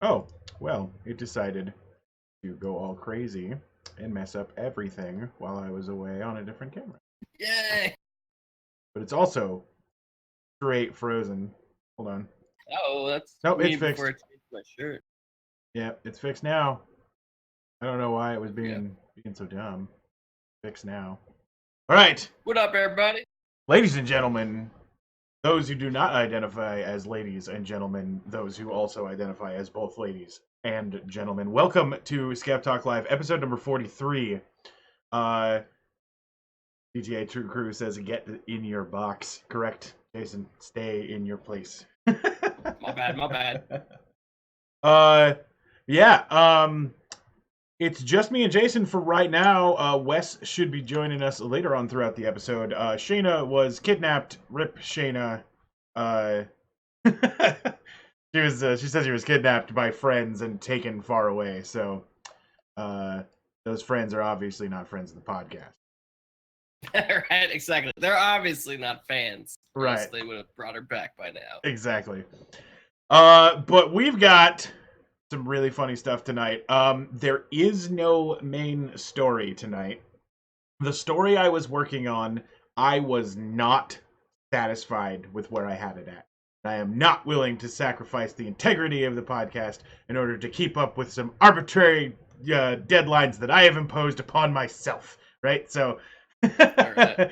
Oh, well, it decided to go all crazy and mess up everything while I was away on a different camera. Yay! But it's also straight frozen. Hold on. Oh, that's Nope, me it's before I fixed. changed my shirt. Yeah, it's fixed now. I don't know why it was Yeah. being so dumb. Fixed now. All right, What up, everybody? ladies and gentlemen, those who do not identify as ladies and gentlemen, those who also identify as both ladies and gentlemen, welcome to Skeptalk Live, episode number 43. GTA True Crew says, "Get in your box." Correct, Jason. Stay in your place. My bad, my bad. Uh, yeah. It's just me and Jason for right now. Wes should be joining us later on throughout the episode. Shayna was kidnapped. Rip Shayna. Uh, she says she was kidnapped by friends and taken far away. So, those friends are obviously not friends of the podcast. Right, exactly. They're obviously not fans, or else Right. they would have brought her back by now. Exactly. But we've got some really funny stuff tonight. There is no main story tonight. The story I was working on, I was not satisfied with where I had it at. I am not willing to sacrifice the integrity of the podcast in order to keep up with some arbitrary deadlines that I have imposed upon myself. Right? So Right.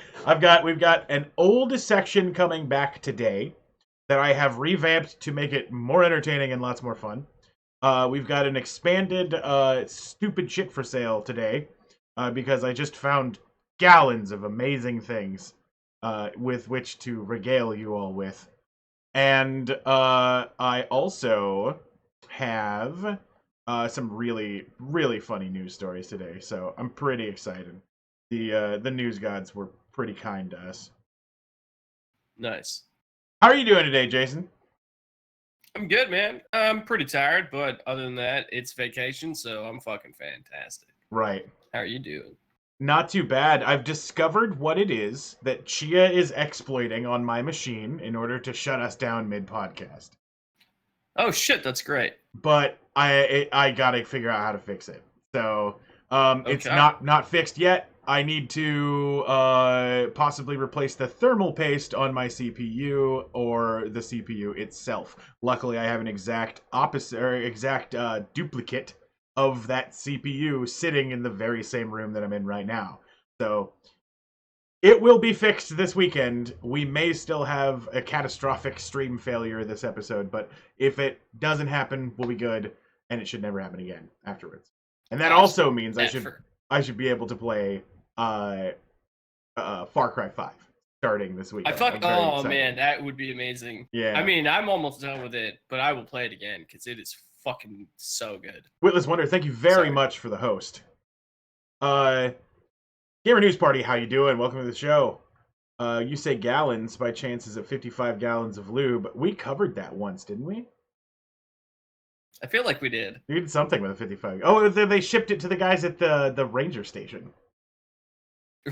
we've got an old section coming back today that I have revamped to make it more entertaining and lots more fun. We've got an expanded stupid shit for sale today because I just found gallons of amazing things with which to regale you all with. And I also have some really, really funny news stories today, so I'm pretty excited. The news gods were pretty kind to us. Nice. How are you doing today, Jason? I'm good, man. I'm pretty tired, but other than that, it's vacation, so I'm fucking fantastic. Right. How are you doing? Not too bad. I've discovered what it is that Chia is exploiting on my machine in order to shut us down mid-podcast. Oh shit, that's great. But I gotta figure out how to fix it. So it's Okay. not fixed yet. I need to possibly replace the thermal paste on my CPU or the CPU itself. Luckily, I have an exact opposite or exact duplicate of that CPU sitting in the very same room that I'm in right now. So it will be fixed this weekend. We may still have a catastrophic stream failure this episode, but if it doesn't happen, we'll be good, and it should never happen again afterwards. And that Awesome. also means I should be able to play Far Cry 5 starting this weekend. Oh man, that would be amazing. Yeah. I mean, I'm almost done with it, but I will play it again because it is fucking so good. Witless Wonder, thank you very much for the host. Gamer News Party, how you doing? Welcome to the show. You say gallons. By chance, is it 55 gallons of lube? We covered that once, didn't we? I feel like we did. We did something with a 55. Oh, they shipped it to the guys at the ranger station.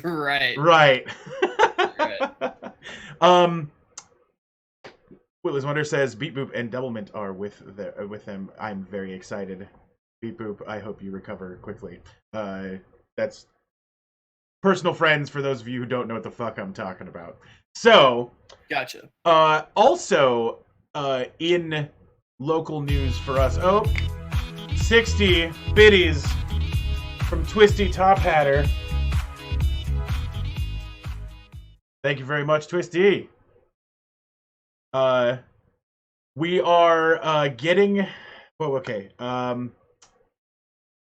Right. Right. Witless Wonder says Beat Boop and Doublemint are with them. I'm very excited. Beat Boop, I hope you recover quickly. That's personal friends for those of you who don't know what the fuck I'm talking about. So, gotcha. Also, in local news for us, 60 biddies from Twisty Top Hatter. Thank you very much, Twisty. We are getting. Well, okay.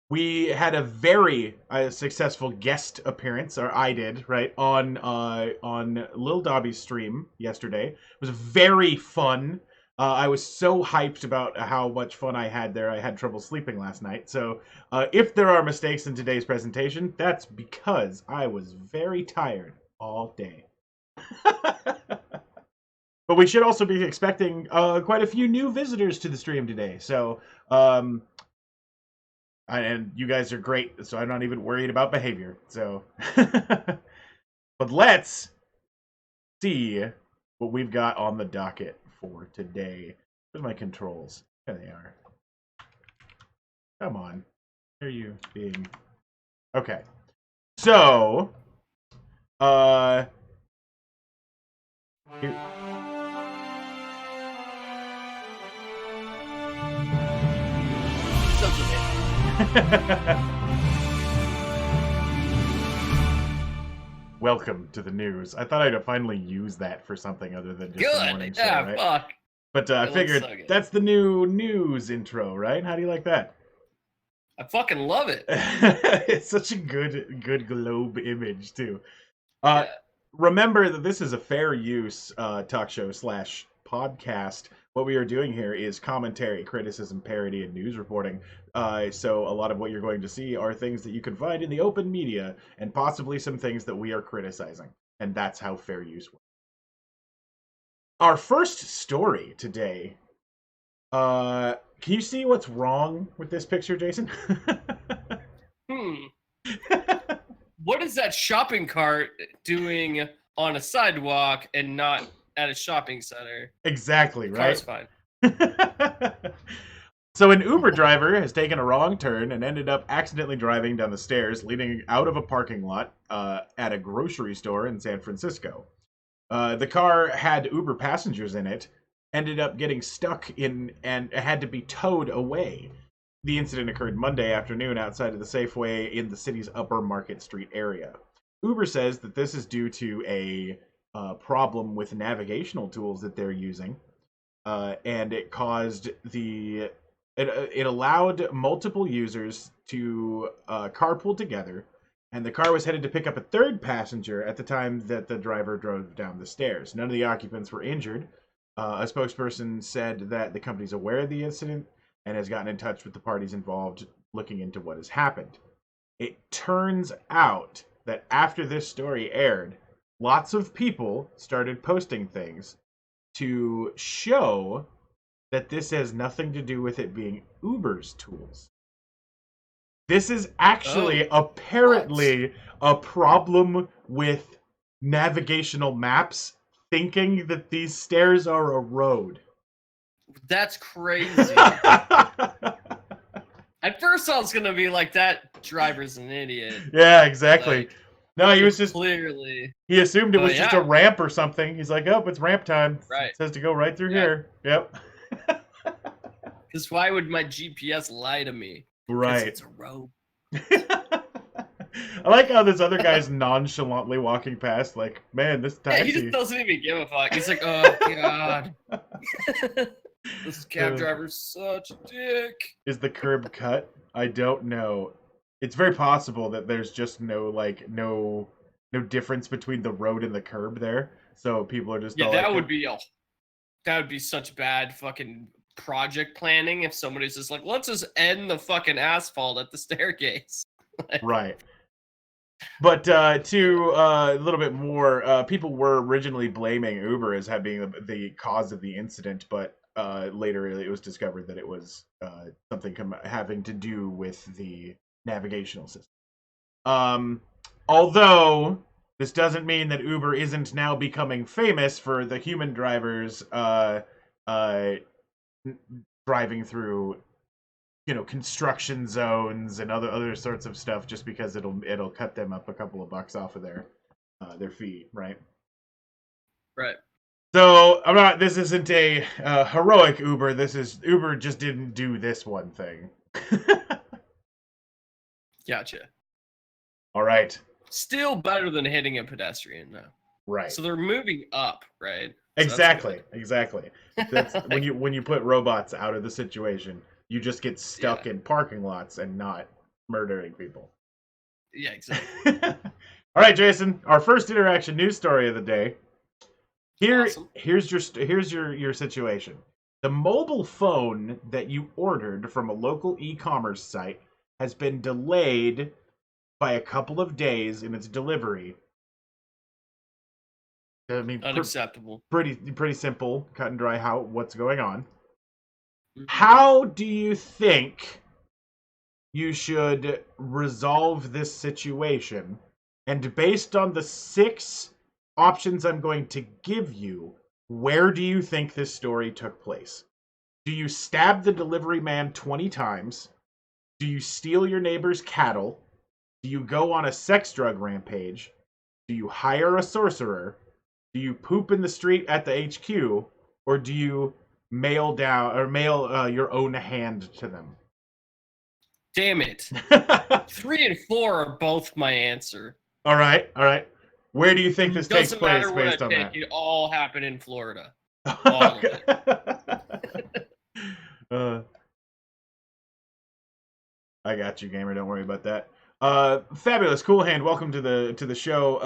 We had a very successful guest appearance, or I did, right, on Lil Dobby's stream yesterday. It was very fun. I was so hyped about how much fun I had there. I had trouble sleeping last night. So if there are mistakes in today's presentation, that's because I was very tired all day. But we should also be expecting quite a few new visitors to the stream today. So, and you guys are great, so I'm not even worried about behavior. So, but let's see what we've got on the docket for today. Where's my controls? There they are. Come on. Where are you being? Okay. So, uh, here... Welcome to the news. I thought I'd finally use that for something other than just a morning Good. show, Ah, right? fuck. But I It looks figured so good. that's the new news intro, right? How do you like that? I fucking love it. It's such a good globe image too. Uh, Yeah. Remember that this is a fair use talk show slash podcast. What we are doing here is commentary, criticism, parody, and news reporting. So a lot of what you're going to see are things that you can find in the open media, and possibly some things that we are criticizing. And that's how fair use works. Our first story today. Can you see what's wrong with this picture, Jason? Hmm. What is that shopping cart doing on a sidewalk and not at a shopping center? Exactly, Car's right? fine. So an Uber driver has taken a wrong turn and ended up accidentally driving down the stairs leading out of a parking lot at a grocery store in San Francisco. The car had Uber passengers in it, ended up getting stuck in and had to be towed away. The incident occurred Monday afternoon outside of the Safeway in the city's Upper Market Street area. Uber says that this is due to a problem with navigational tools that they're using, and it caused it allowed multiple users to carpool together, and the car was headed to pick up a third passenger at the time that the driver drove down the stairs. None of the occupants were injured. A spokesperson said that the company's aware of the incident and has gotten in touch with the parties involved, looking into what has happened. It turns out that after this story aired, lots of people started posting things to show that this has nothing to do with it being Uber's tools. This is Oh, actually what? apparently a problem with navigational maps thinking that these stairs are a road. That's crazy. At first, I was gonna be like, "That driver's an idiot." Yeah, exactly. Like, No, he was it's just clearly. he assumed it But was just a yeah, ramp or something. He's like, "Oh, it's ramp time. right. It says to go right through Yeah. here." Yep. Because why would my GPS lie to me? Because Right. it's a road. I like how this other guy's nonchalantly walking past, like, man, this Yeah, he just taxi. doesn't even give a fuck. He's like, "Oh god, this cab Uh, driver's such a dick." is the curb cut? I don't know. It's very possible that there's just no difference between the road and the curb there. So people are just Yeah, all that like, would be such bad fucking project planning if somebody's just like, "Let's just end the fucking asphalt at the staircase." right. But to a little bit more, people were originally blaming Uber as having the cause of the incident, but later it was discovered that it was something having to do with the navigational system. Um, Although this doesn't mean that Uber isn't now becoming famous for the human drivers uh, driving through construction zones and other sorts of stuff just because it'll cut them up a couple of bucks off of their fee, right? Right. So I'm not. This isn't a heroic Uber. This is Uber just didn't do this one thing. Gotcha. All right. Still better than hitting a pedestrian, though. Right. So they're moving up, right? So that's Exactly. good. Exactly. That's when you put robots out of the situation, you just get Yeah. stuck in parking lots and not murdering people. Yeah, exactly. All right, Jason. Our first interaction news story of the day. Awesome. Here's your situation. The mobile phone that you ordered from a local e-commerce site has been delayed by a couple of days in its delivery. I mean, Unacceptable. pretty simple, cut and dry. What's going on? Mhm. How do you think you should resolve this situation? And based on the 6 options I'm going to give you, where do you think this story took place? Do you stab the delivery man 20 times? Do you steal your neighbor's cattle? Do you go on a sex drug rampage? Do you hire a sorcerer? Do you poop in the street at the HQ? Or do you mail your own hand to them? Damn it. 3 and 4 are both my answer. All right, all right. Where do you think this takes Doesn't place matter what I based on pick. that? It all happened in Florida. All of it. I got you, gamer. Don't worry about that. Fabulous Cool Hand, welcome to the show.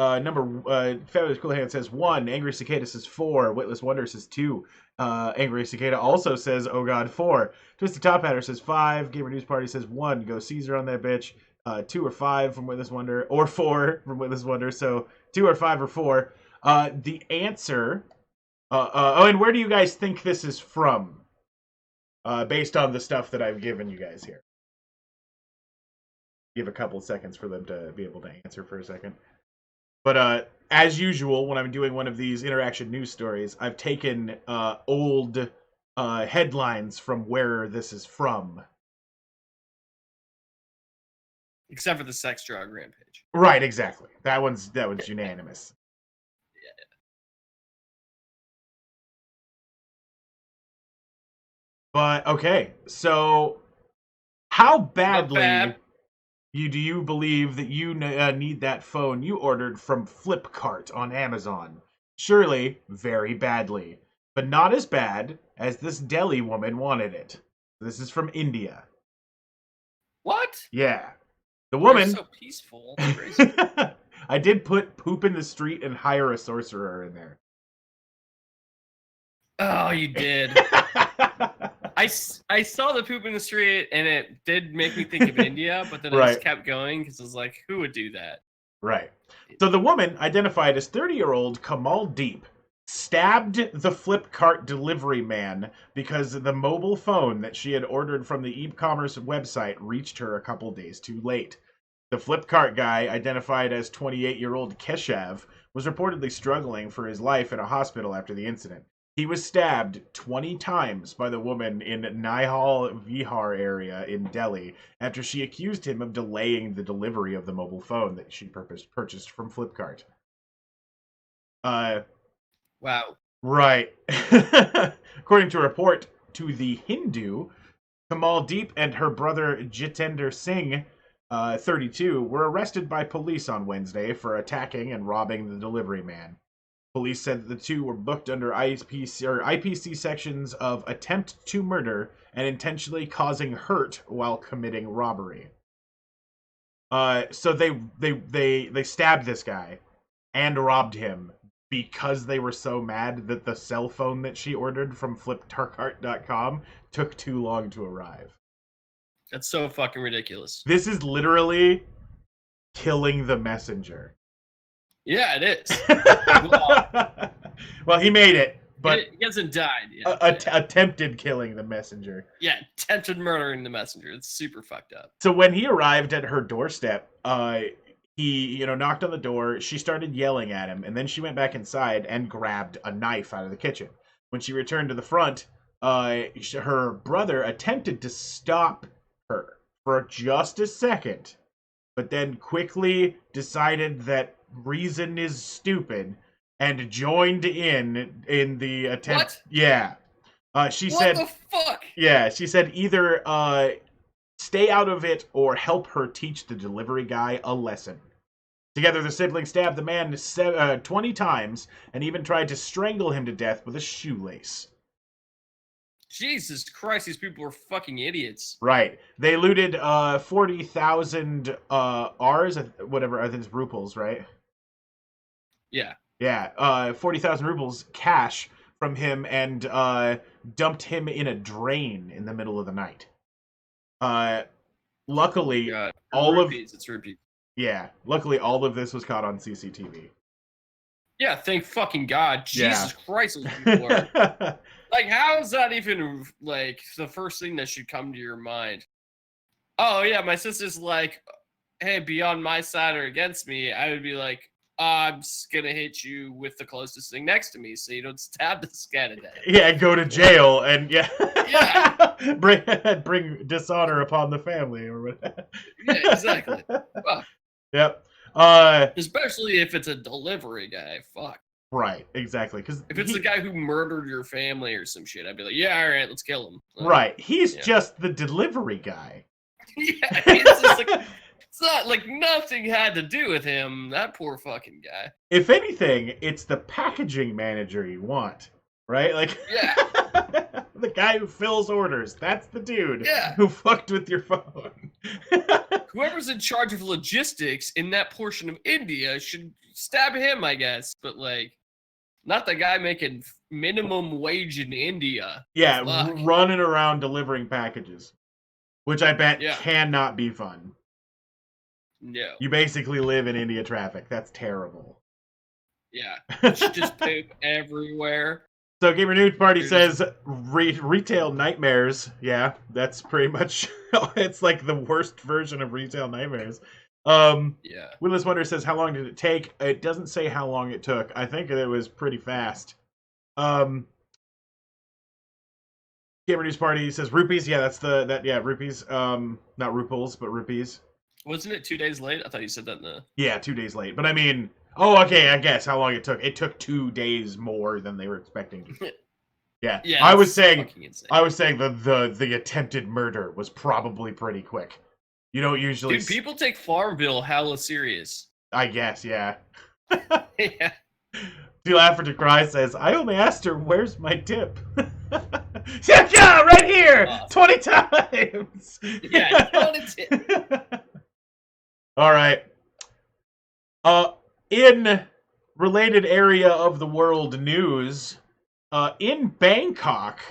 Fabulous Cool Hand says 1. Angry Cicada says 4. Witless Wonder says 2. Angry Cicada also says, oh god, 4. Twisted Top Hatter says 5. Gamer News Party says 1. Go Caesar on that bitch. 2 or 5 from Witless Wonder, or 4 from Witless Wonder. So 2 or 5 or 4. The answer. And where do you guys think this is from? Based on the stuff that I've given you guys here. Give a couple seconds for them to be able to answer for a second. But as usual, when I'm doing one of these interaction news stories, I've taken old headlines from where this is from. Except for the sex drug rampage. Right, exactly. That one's unanimous. Yeah. But okay, so how Not badly bad. do you believe that you need that phone you ordered from Flipkart on Amazon? Surely, very badly. But not as bad as this Delhi woman wanted it. This is from India. What? Yeah. The You're woman... so peaceful. It's crazy. I did put poop in the street and hire a sorcerer in there. Oh, you did. I saw the poop in the street, and it did make me think of India, but then I just kept going because I was like, who would do that? Right. So the woman, identified as 30-year-old Kamal Deep, stabbed the Flipkart delivery man because the mobile phone that she had ordered from the e-commerce website reached her a couple days too late. The Flipkart guy, identified as 28-year-old Keshav, was reportedly struggling for his life in a hospital after the incident. He was stabbed 20 times by the woman in Nihal Vihar area in Delhi after she accused him of delaying the delivery of the mobile phone that she purchased from Flipkart. Wow. Right. According to a report to The Hindu, Kamal Deep and her brother Jitender Singh, 32, were arrested by police on Wednesday for attacking and robbing the delivery man. Police said that the two were booked under IPC sections of attempt to murder and intentionally causing hurt while committing robbery. So they stabbed this guy and robbed him because they were so mad that the cell phone that she ordered from fliptarcart.com took too long to arrive. That's so fucking ridiculous. This is literally killing the messenger. Yeah, it is. Well, he made it, but he hasn't died yet. Attempted killing the messenger. Yeah, attempted murdering the messenger. It's super fucked up. So when he arrived at her doorstep, he knocked on the door. She started yelling at him, and then she went back inside and grabbed a knife out of the kitchen. When she returned to the front, her brother attempted to stop her for just a second, but then quickly decided that reason is stupid and joined in the attempt. What? Yeah. She said, what the fuck? Yeah, she said either stay out of it or help her teach the delivery guy a lesson. Together, the siblings stabbed the man 20 times and even tried to strangle him to death with a shoelace. Jesus Christ, these people are fucking idiots. Right. They looted 40,000 Rs, whatever, I think it's ruples, right? Yeah. Yeah, 40,000 rubles cash from him and dumped him in a drain in the middle of the night. Luckily, it's rupees. Yeah, luckily all of this was caught on CCTV. Yeah, thank fucking God. Jesus Christ, those people are... Like, how is that even, like, the first thing that should come to your mind? Oh, yeah, my sister's like, hey, be on my side or against me. I would be like, I'm just gonna hit you with the closest thing next to me, so you don't stab this guy to death. Yeah, go to jail and Yeah. bring dishonor upon the family or whatever. Yeah, exactly. Fuck. Yep. Especially if it's a delivery guy. Fuck. Right, exactly. Because If it's the guy who murdered your family or some shit, I'd be like, yeah, all right, let's kill him. Right, he's yeah. just the delivery guy. Yeah, it's just like it's not like nothing had to do with him. That poor fucking guy. If anything, it's the packaging manager you want, right? Like, yeah, the guy who fills orders. That's the dude who fucked with your phone. Whoever's in charge of logistics in that portion of India should stab him, I guess. But like, not the guy making minimum wage in India. Yeah, running around delivering packages, which I bet cannot be fun. No. You basically live in India traffic. That's terrible. Yeah. Just poop everywhere. So Gamer News Party says retail nightmares. Yeah, that's pretty much it's like the worst version of retail nightmares. Willis Wonder says, how long did it take? It doesn't say how long it took. I think it was pretty fast. Gamer News Party says rupees. Yeah, that's rupees. Not ruples, but rupees. Wasn't it 2 days late? I thought you said that in the... Yeah, 2 days late. But I mean, okay, I guess how long it took. It took 2 days more than they were expecting. Yeah. I was saying the attempted murder was probably pretty quick. You don't usually... Dude, people take Farmville hella serious. I guess, yeah. Yeah. Too Laughter to Cry says, I only asked her, where's my tip? Yeah, right here! 20 times! Yeah, 20 tips. All right. In related area of the world news, in Bangkok,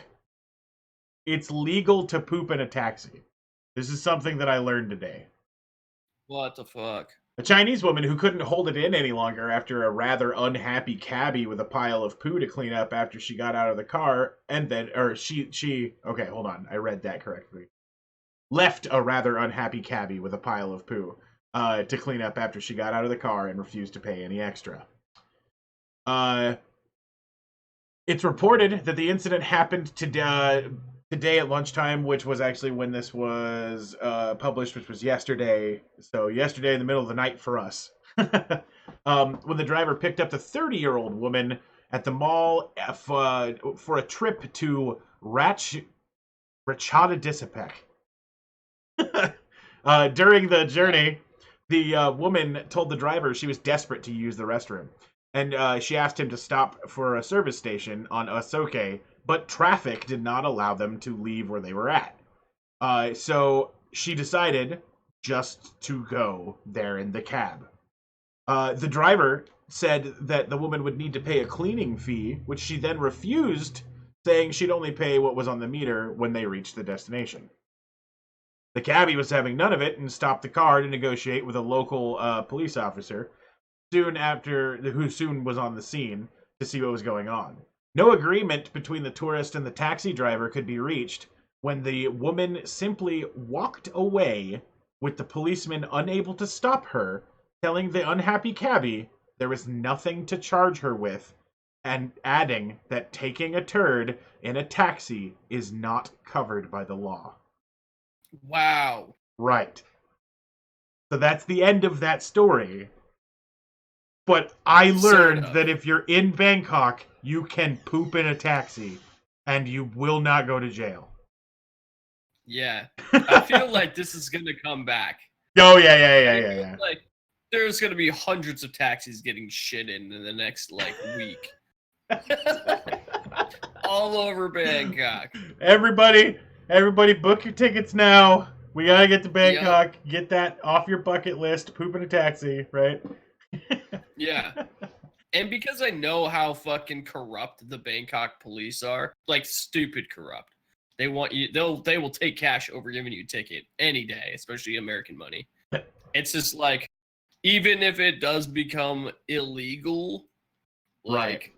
it's legal to poop in a taxi. This is something that I learned today. What the fuck? A Chinese woman who couldn't hold it in any longer after a rather unhappy cabbie with a pile of poo to clean up after she got out of the car, and then, okay, hold on, I read that correctly. Left a rather unhappy cabbie with a pile of poo to clean up after she got out of the car and refused to pay any extra. It's reported that the incident happened today at lunchtime, which was actually when this was published, which was yesterday. So yesterday in the middle of the night for us. When the driver picked up the 30-year-old woman at the mall for a trip to Ratchadisipek. During the journey, the woman told the driver she was desperate to use the restroom. And she asked him to stop for a service station on Asoke, but traffic did not allow them to leave where they were at. So she decided just to go there in the cab. The driver said that the woman would need to pay a cleaning fee, which she then refused, saying she'd only pay what was on the meter when they reached the destination. The cabbie was having none of it and stopped the car to negotiate with a local police officer who soon was on the scene to see what was going on. No agreement between the tourist and the taxi driver could be reached when the woman simply walked away with the policeman unable to stop her, telling the unhappy cabbie there was nothing to charge her with, and adding that taking a turd in a taxi is not covered by the law. Wow. Right. So that's the end of that story. But I learned that if you're in Bangkok, you can poop in a taxi, and you will not go to jail. Yeah. I feel like this is going to come back. Oh, yeah. Like, there's going to be hundreds of taxis getting shit in the next, week. All over Bangkok. Everybody book your tickets now. We got to get to Bangkok. Yep. Get that off your bucket list. Poop in a taxi, right? Yeah. And because I know how fucking corrupt the Bangkok police are, stupid corrupt. They want you, they will take cash over giving you a ticket any day, especially American money. It's just even if it does become illegal, right.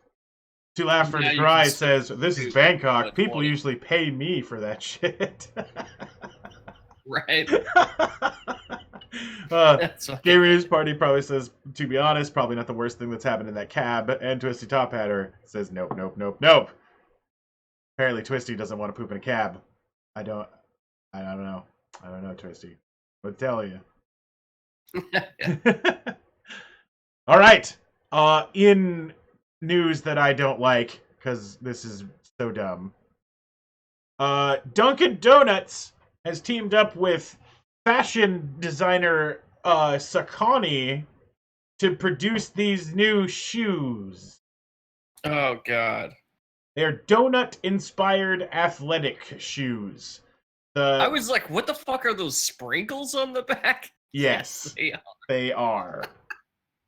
To Laugh or to Cry says, this is Bangkok. People usually pay me for that shit. Right. That's fucking Gamer News funny. Party probably says, to be honest, probably not the worst thing that's happened in that cab. And Twisty Top Hatter says, nope, nope, nope, nope. Apparently Twisty doesn't want to poop in a cab. I don't know. I don't know, Twisty. I'll tell you. Yeah. All right. In news that I don't like, because this is so dumb. Dunkin' Donuts has teamed up with fashion designer Sakani to produce these new shoes. Oh god. They're donut-inspired athletic shoes. I The was like, what the fuck are those sprinkles on the back? Yes, they are. they are.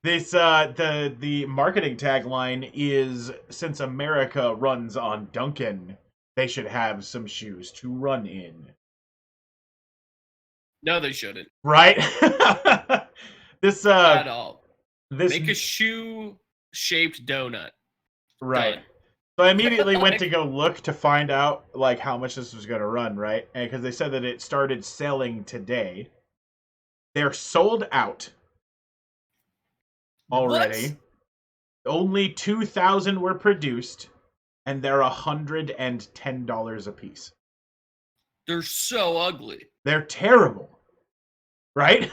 This the marketing tagline is, since America runs on Dunkin', they should have some shoes to run in. No, they shouldn't. Right? this At all. this Make a shoe-shaped donut. right. Done. So I immediately went to go look to find out like how much this was going to run, right? And because they said that it started selling today. They're sold out already. What? Only 2,000 were produced, and they're $110 a piece. They're so ugly. They're terrible, right?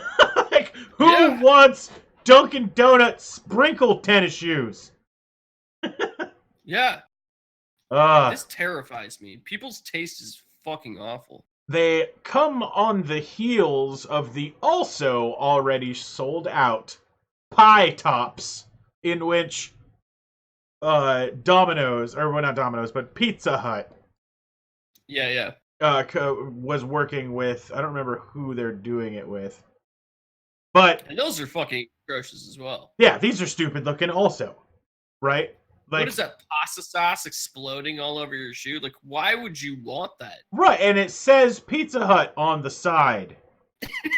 Like, who wants Dunkin' Donuts sprinkle tennis shoes? Yeah. This terrifies me. People's taste is fucking awful. They come on the heels of the also already sold out pie tops, in which Domino's, or well, not Domino's, but Pizza Hut Yeah. was working with. I don't remember who they're doing it with, but And those are fucking atrocious as well. yeah, these are stupid looking also, right? Like, what is that pasta sauce exploding all over your shoe? Like, why would you want that? right, and it says Pizza Hut on the side.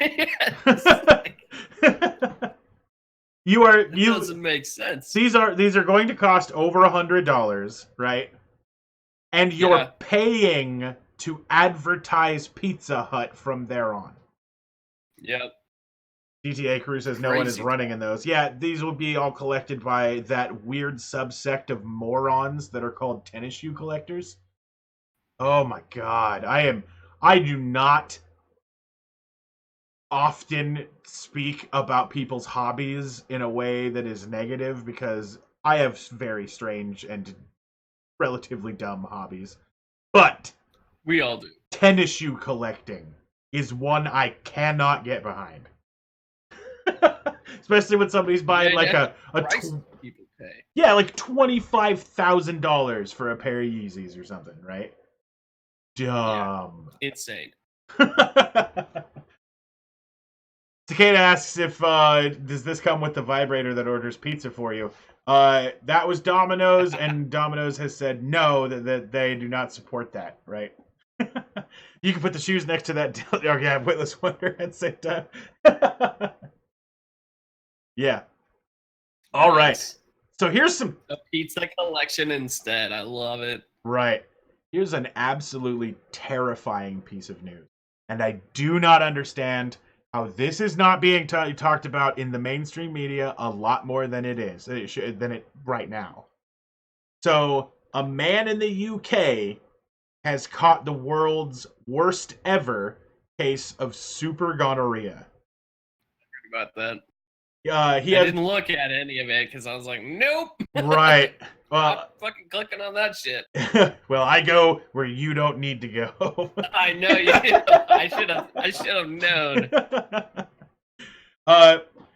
It doesn't make sense. These are going to cost over $100, right? And you're paying to advertise Pizza Hut from there on. Yep. GTA Crew says no one is running in those. Yeah, these will be all collected by that weird subsect of morons that are called tennis shoe collectors. Oh my god. I do not often speak about people's hobbies in a way that is negative because I have very strange and relatively dumb hobbies. But we all do. Tennis shoe collecting is one I cannot get behind. Especially when somebody's buying like people pay. Yeah, like $25,000 for a pair of Yeezys or something, right? Dumb. Yeah. Insane. Takeda asks if does this come with the vibrator that orders pizza for you? That was Domino's, and Domino's has said no, that they do not support that, right? You can put the shoes next to that. Oh yeah, Witless Wonder at the same time. Yeah. All right. So here's some a pizza collection instead. I love it. Right. Here's an absolutely terrifying piece of news, and I do not understand how this is not being talked about in the mainstream media a lot more than it is right now. So, a man in the UK has caught the world's worst ever case of super gonorrhea. About that. I didn't look at any of it because I was like, nope. Right. Well, I'm fucking clicking on that shit. Well, I go where you don't need to go. I know you. I should have known.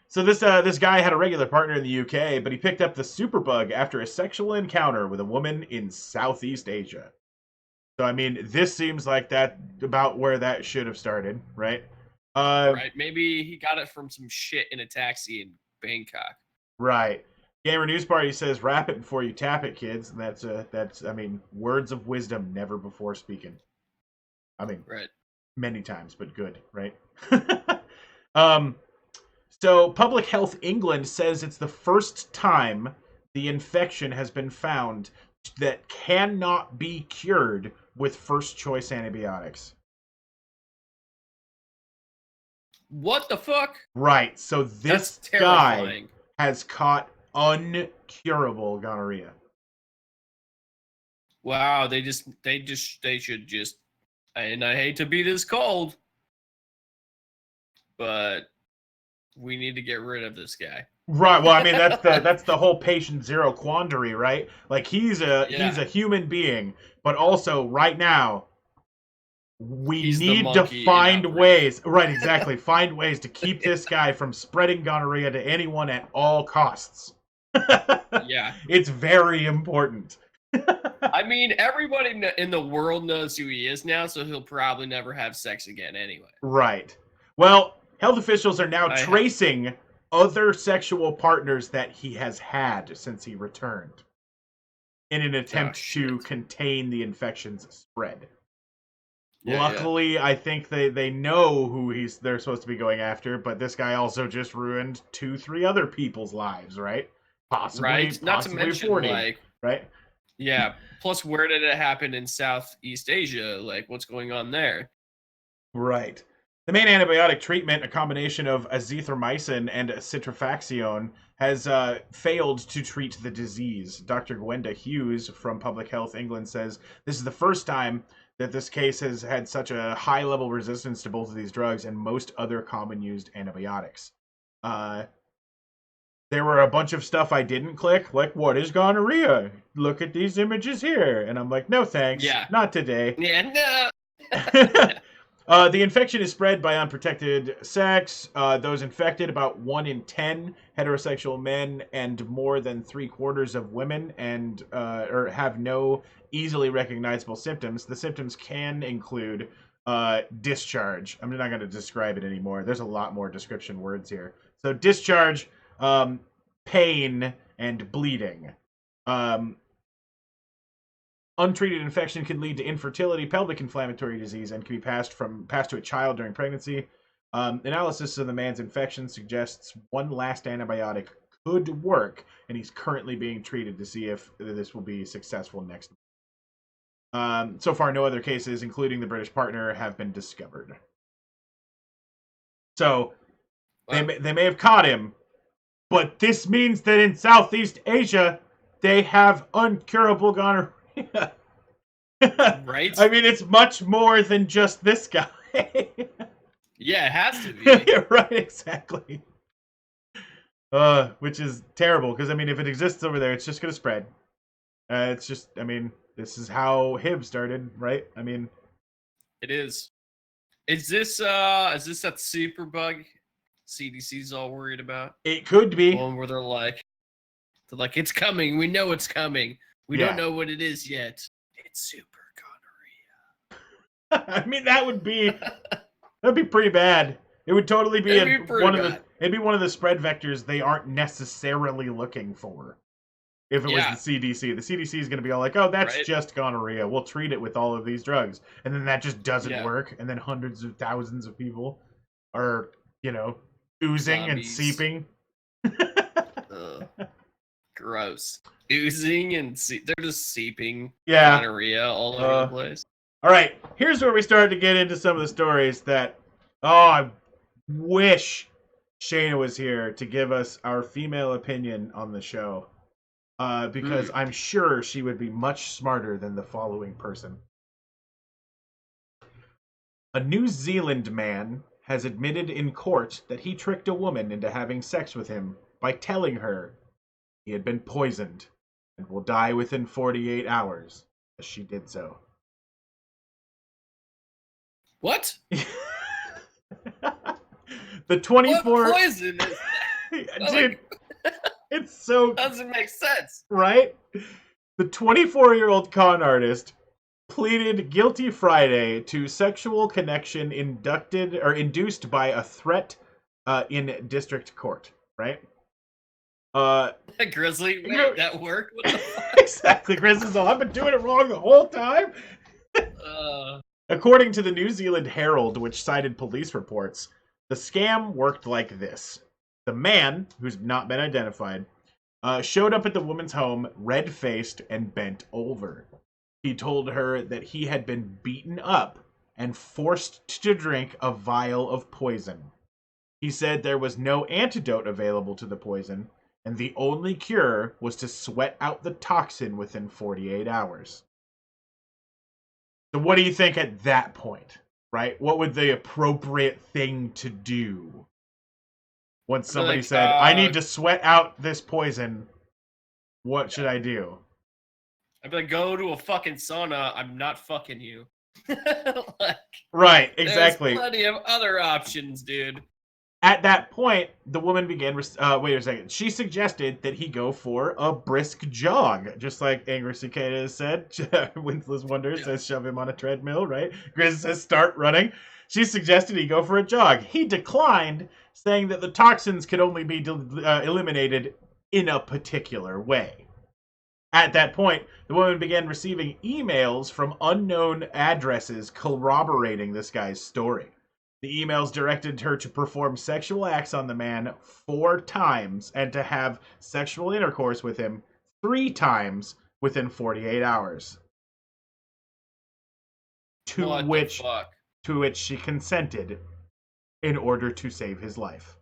So this guy had a regular partner in the UK, but he picked up the superbug after a sexual encounter with a woman in Southeast Asia. So I mean, this seems like that about where that should have started, right? Right. Maybe he got it from some shit in a taxi in Bangkok. Right. Gamer News Party says, "Wrap it before you tap it, kids." And that's I mean, words of wisdom never before speaking. I mean, right. Many times, but good, right? So Public Health England says it's the first time the infection has been found that cannot be cured with first choice antibiotics. What the fuck? Right. So That's this guy terrifying. has caught uncurable gonorrhea. Wow, they should just, and I hate to be this cold, but we need to get rid of this guy. Right. Well, I mean that's the whole patient zero quandary, right? Like he's Yeah, a human being, but also right now we he's the need to monkey in find outbreak. ways, right, exactly, find ways to keep this guy from spreading gonorrhea to anyone at all costs. Yeah. It's very important. I mean, everybody in the world knows who he is now, so he'll probably never have sex again anyway. Right. Well, health officials are now I tracing other sexual partners that he has had since he returned in an Oh attempt to shit. contain the infection's spread. Yeah, yeah. Luckily, I think they know who they're supposed to be going after, but this guy also just ruined 2-3 other people's lives, right? Possibly Right? Not to possibly mention 40, like, right? yeah, plus where did it happen in Southeast Asia? Like what's going on there? Right. The main antibiotic treatment, a combination of azithromycin and citrafaxione, has failed to treat the disease. Dr. Gwenda Hughes from Public Health England says this is the first time that this case has had such a high level resistance to both of these drugs and most other common used antibiotics. Uh, there were a bunch of stuff I didn't click, like what is gonorrhea? Look at these images here. And I'm like, no thanks, Yeah. not today. Yeah, no. The infection is spread by unprotected sex. Those infected, about 1 in 10 heterosexual men and more than 3/4 of women, and or have no easily recognizable symptoms. The symptoms can include discharge. I'm not going to describe it anymore. There's a lot more description words here. So discharge, um, pain, and bleeding. Um, Untreated infection can lead to infertility, pelvic inflammatory disease, and can be passed to a child during pregnancy. Analysis of the man's infection suggests one last antibiotic could work, and he's currently being treated to see if this will be successful next. So far, no other cases, including the British partner, have been discovered. So Wow. they may have caught him, but this means that in Southeast Asia they have uncurable gonorrhea. Right? I mean, it's much more than just this guy. Yeah, it has to be. Right, exactly. Which is terrible because I mean, if it exists over there, it's just gonna spread. It's just, I mean, this is how HIV started, right? I mean, It is. Is this that super bug CDC's all worried about? it could The be. one where they're like, it's coming. We know it's coming. We don't Yeah. know what it is yet. It's super I mean, that'd be pretty bad. It would totally be gonorrhea. It'd be pretty bad. it'd be one of the spread vectors they aren't necessarily looking for. If it was Yeah. the CDC, the CDC is going to be all like, "Oh, that's Right? just gonorrhea. We'll treat it with all of these drugs," and then that just doesn't Yeah. work, and then hundreds of thousands of people are, oozing and Zombies. seeping. Ugh. Gross. Oozing and they're just seeping Yeah. gonorrhea all over the place. All right, here's where we start to get into some of the stories that, I wish Shayna was here to give us our female opinion on the show. Because I'm sure she would be much smarter than the following person. A New Zealand man has admitted in court that he tricked a woman into having sex with him by telling her he had been poisoned and will die within 48 hours as she did so. What? The 24 What poison is that? Dude, it's so Doesn't make sense. right? The 24-year-old con artist pleaded guilty Friday to sexual connection induced by a threat in district court, right? Grizzly, wait, that worked? What the fuck? Exactly. Chris is all, I've been doing it wrong the whole time. According to the New Zealand Herald, which cited police reports, the scam worked like this. The man, who's not been identified, showed up at the woman's home, red-faced and bent over. He told her that he had been beaten up and forced to drink a vial of poison. He said there was no antidote available to the poison, and the only cure was to sweat out the toxin within 48 hours. So, what do you think at that point, right? What would the appropriate thing to do once I'd be somebody like, said, I need to sweat out this poison? What should I do? I'd be like, go to a fucking sauna. I'm not fucking you. Like, Right, there's exactly. plenty of other options, dude. At that point, the woman began. Wait a second. She suggested that he go for a brisk jog, just like Angry Cicada said. Winsless Wonder says shove him on a treadmill, right? Grizz says start running. She suggested he go for a jog. He declined, saying that the toxins could only be eliminated in a particular way. At that point, the woman began receiving emails from unknown addresses corroborating this guy's story. The emails directed her to perform sexual acts on the man 4 times and to have sexual intercourse with him 3 times within 48 hours. To What the which fuck? to which she consented in order to save his life.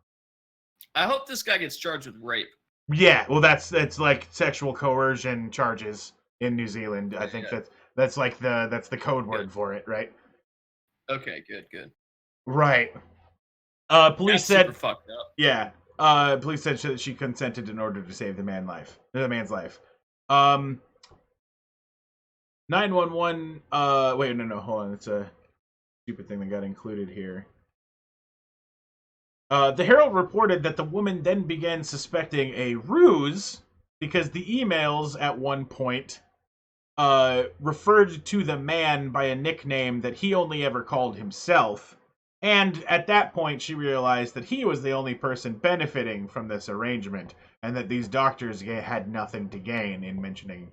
I hope this guy gets charged with rape. Yeah, well that's like sexual coercion charges in New Zealand. I think Yeah. that's like that's the code word Good. for it, right? Okay, good. Right. Police That's said super fucked up. yeah. Police said she consented in order to save the man's life. 911. Wait, no, hold on. It's a stupid thing that got included here. The Herald reported that the woman then began suspecting a ruse because the emails at one point referred to the man by a nickname that he only ever called himself. And at that point, she realized that he was the only person benefiting from this arrangement, and that these doctors had nothing to gain in mentioning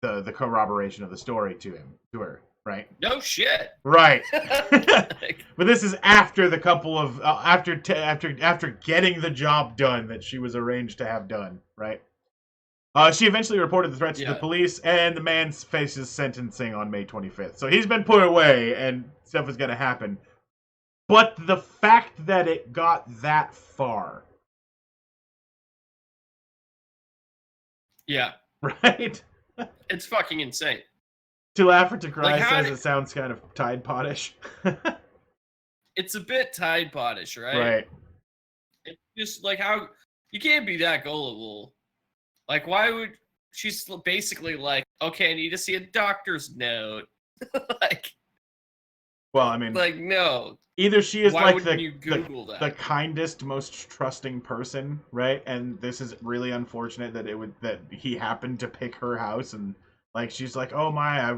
the corroboration of the story to her, right? No shit. Right. Like, But this is after the couple of after getting the job done that she was arranged to have done, right? She eventually reported the threats to the police, and the man faces sentencing on May 25th. So he's been put away, and stuff is going to happen. But the fact that it got that far, yeah, right? it's fucking insane. To laugh or to cry Like, says it sounds kind of Tide Poddish. It's a bit Tide Poddish, right? Right. It's just like how you can't be that gullible. Like, why would she's basically like, okay, I need to see a doctor's note. Like, Well, I mean, like no. either she is Why like wouldn't you Google that? the kindest, most trusting person, right? And this is really unfortunate that he happened to pick her house, and like she's like, oh my,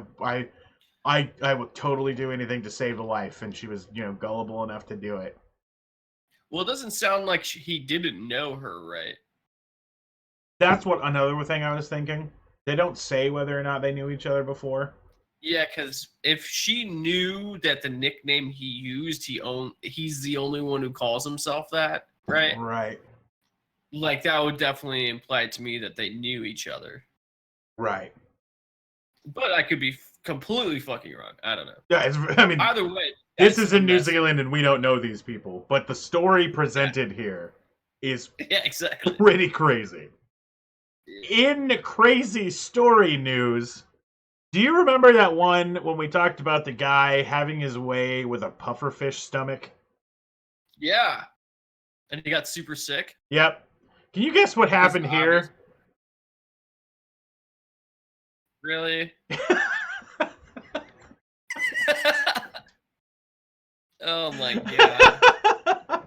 I would totally do anything to save a life, and she was gullible enough to do it. Well, it doesn't sound like he didn't know her, right? That's what another thing I was thinking. They don't say whether or not they knew each other before. Yeah, because if she knew that the nickname he used, he's the only one who calls himself that, right? Right. Like, that would definitely imply to me that they knew each other. Right. But I could be completely fucking wrong. I don't know. Yeah, I mean, Either way, this is in New Zealand and we don't know these people, but the story presented here is yeah, exactly. pretty crazy. In crazy story news, do you remember that one when we talked about the guy having his way with a pufferfish stomach? Yeah. And he got super sick. Yep. Can you guess what happened here? Really? Oh my god.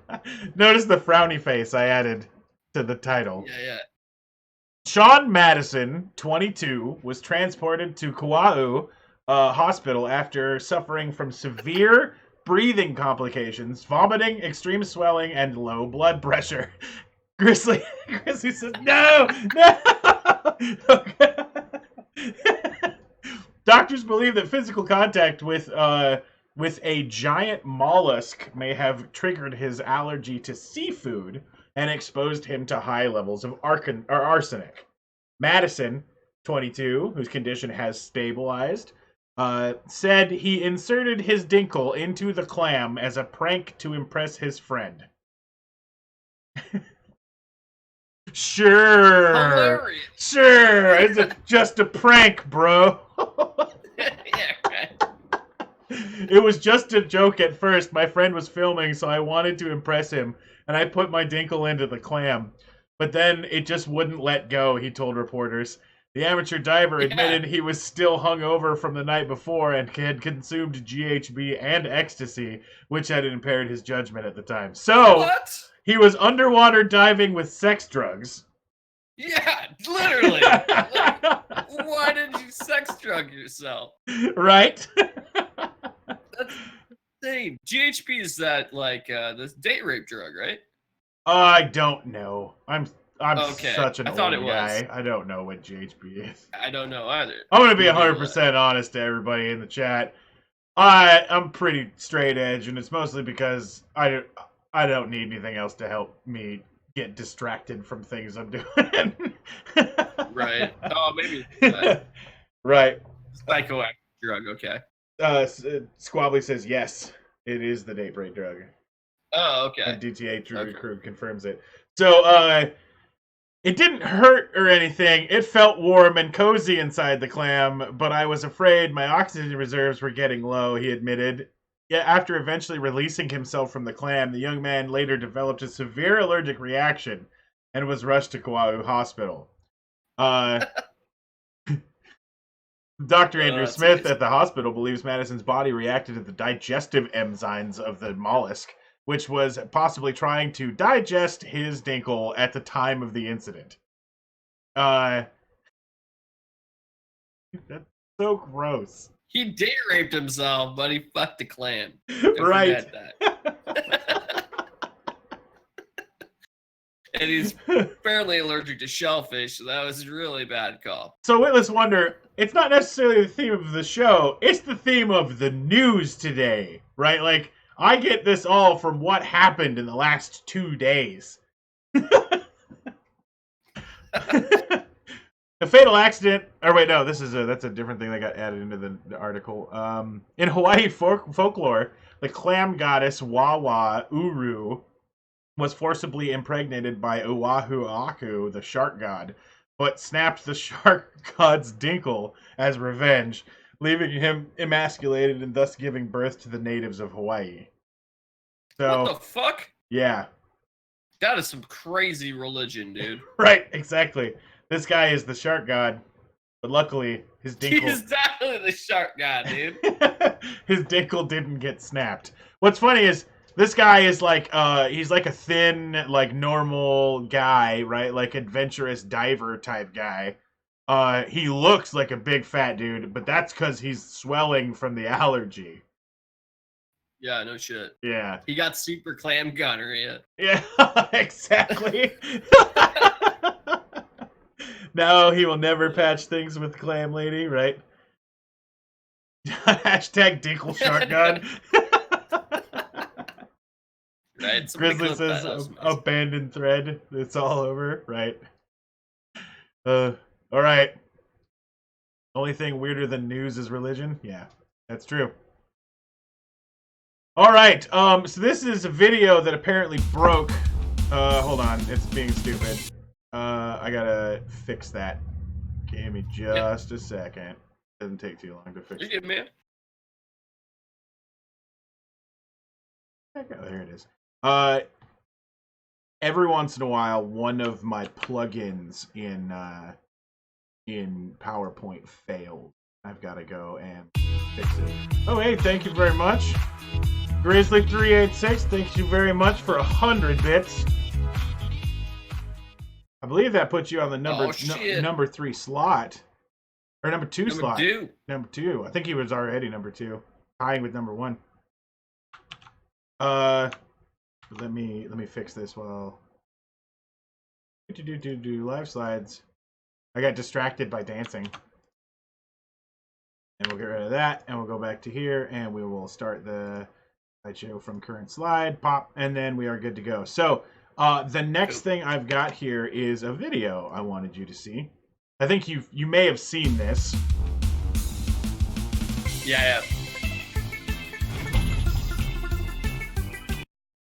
Notice the frowny face I added to the title. Yeah. Sean Madison, 22, was transported to Kauai Hospital after suffering from severe breathing complications, vomiting, extreme swelling, and low blood pressure. Grizzly says, no! Doctors believe that physical contact with a giant mollusk may have triggered his allergy to seafood and exposed him to high levels of arsenic. Madison, 22, whose condition has stabilized, said he inserted his dinkle into the clam as a prank to impress his friend. Sure. Hilarious. Sure. It's just a prank, bro. Yeah, right. It was just a joke at first. My friend was filming, so I wanted to impress him, and I put my dinkle into the clam. But then it just wouldn't let go, he told reporters. The amateur diver Yeah. admitted he was still hungover from the night before and had consumed GHB and ecstasy, which had impaired his judgment at the time. So, What? he was underwater diving with sex drugs. Yeah, literally. Like, why did you sex drug yourself? Right? That's insane. GHB is that like this date rape drug, right? I don't know. I'm Okay, such an I thought old it was. guy. I don't know what GHB is. I don't know either. I'm gonna be Neither do 100% honest to everybody in the chat. I'm pretty straight edge, and it's mostly because I don't need anything else to help me get distracted from things I'm doing. Right. Oh, maybe it's that Right. psychoactive drug. Okay. Squabbly says yes, it is the date rape drug. Oh, okay. And DTA True Okay. Crew confirms it. So, it didn't hurt or anything. It felt warm and cozy inside the clam, but I was afraid my oxygen reserves were getting low, he admitted. Yet after eventually releasing himself from the clam, the young man later developed a severe allergic reaction and was rushed to Kauai Hospital. Dr. Andrew That's Smith amazing. at the hospital believes Madison's body reacted to the digestive enzymes of the mollusk, which was possibly trying to digest his dinkle at the time of the incident. That's so gross. He date raped himself, but he fucked a clam. Don't Right. forget that. And he's fairly allergic to shellfish, so that was a really bad call. So, Witless Wonder, it's not necessarily the theme of the show, it's the theme of the news today, right? Like, I get this all from what happened in the last 2 days. A fatal accident. Or wait, no, that's a different thing that got added into the article. In Hawaii folklore, the clam goddess Wawa Uru was forcibly impregnated by Oahu Aku, the shark god, but snapped the shark god's dinkle as revenge, leaving him emasculated and thus giving birth to the natives of Hawaii. So, What the fuck? Yeah. That is some crazy religion, dude. Right, exactly. This guy is the shark god, but luckily his dinkle... He's definitely the shark guy, dude. His dinkle didn't get snapped. What's funny is this guy is like he's like a thin, like normal guy, right? Like adventurous diver type guy. He looks like a big fat dude, but that's because he's swelling from the allergy. Yeah, no shit. Yeah. He got super clam gonorrhea. Yeah, exactly. No, he will never patch things with Clam Lady, right? Hashtag Dinkle Shotgun. Right? Grizzly says abandoned thread. It's all over, right? All right. Only thing weirder than news is religion? Yeah, that's true. All right. So this is a video that apparently broke. Hold on. It's being stupid. I gotta fix that. Give me just a second. Doesn't take too long to fix. You're good, man. Okay, there it is. Every once in a while, one of my plugins in PowerPoint failed. I've got to go and fix it. Oh, hey, thank you very much. Grizzly386, thank you very much for 100 bits. I believe that puts you on the number 3 slot. Or number 2 slot. Number 2. I think he was already number 2. Tying with number 1. Let me fix this while do live slides. I got distracted by dancing. And we'll get rid of that, and we'll go back to here, and we will start the slideshow from current slide, pop, and then we are good to go. So, the next thing I've got here is a video I wanted you to see. I think you may have seen this. Yeah.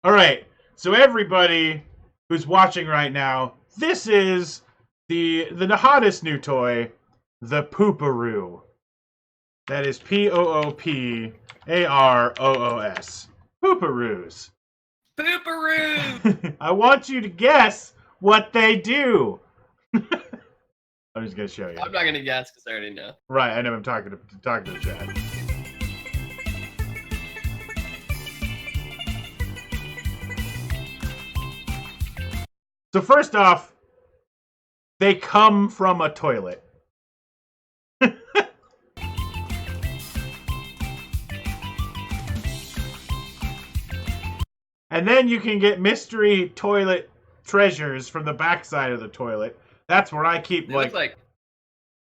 All right. So everybody who's watching right now, This is the hottest new toy, the Pooparoo. That is Pooparoo. Pooparoos. Pooparoo! I want you to guess what they do. I'm just gonna show you. I'm not gonna guess because I already know. Right, I know. I'm talking to the chat. So first off, they come from a toilet. And then you can get mystery toilet treasures from the backside of the toilet. That's where I keep like.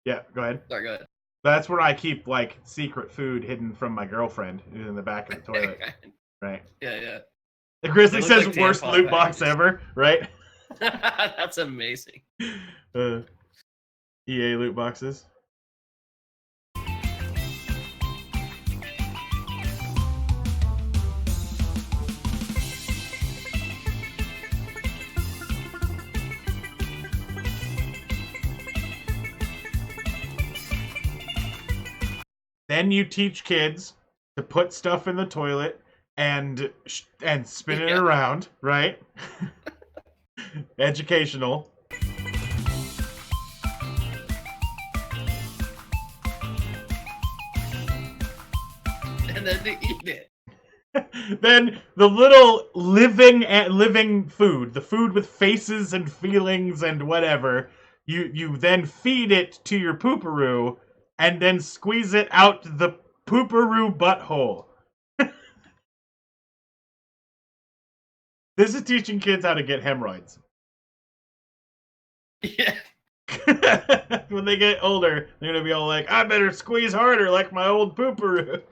Yeah, go ahead. Sorry, go ahead. That's where I keep like secret food hidden from my girlfriend in the back of the toilet. Right. Yeah. The Grizzly says like worst tampon loot box packages. ever, right? That's amazing. EA loot boxes. Then you teach kids to put stuff in the toilet and spin it around, right? Educational. And then to eat it. Then the little living food, the food with faces and feelings and whatever, you then feed it to your pooparoo and then squeeze it out the pooparoo butthole. This is teaching kids how to get hemorrhoids. Yeah. When they get older, they're gonna be all like, I better squeeze harder like my old pooparoo.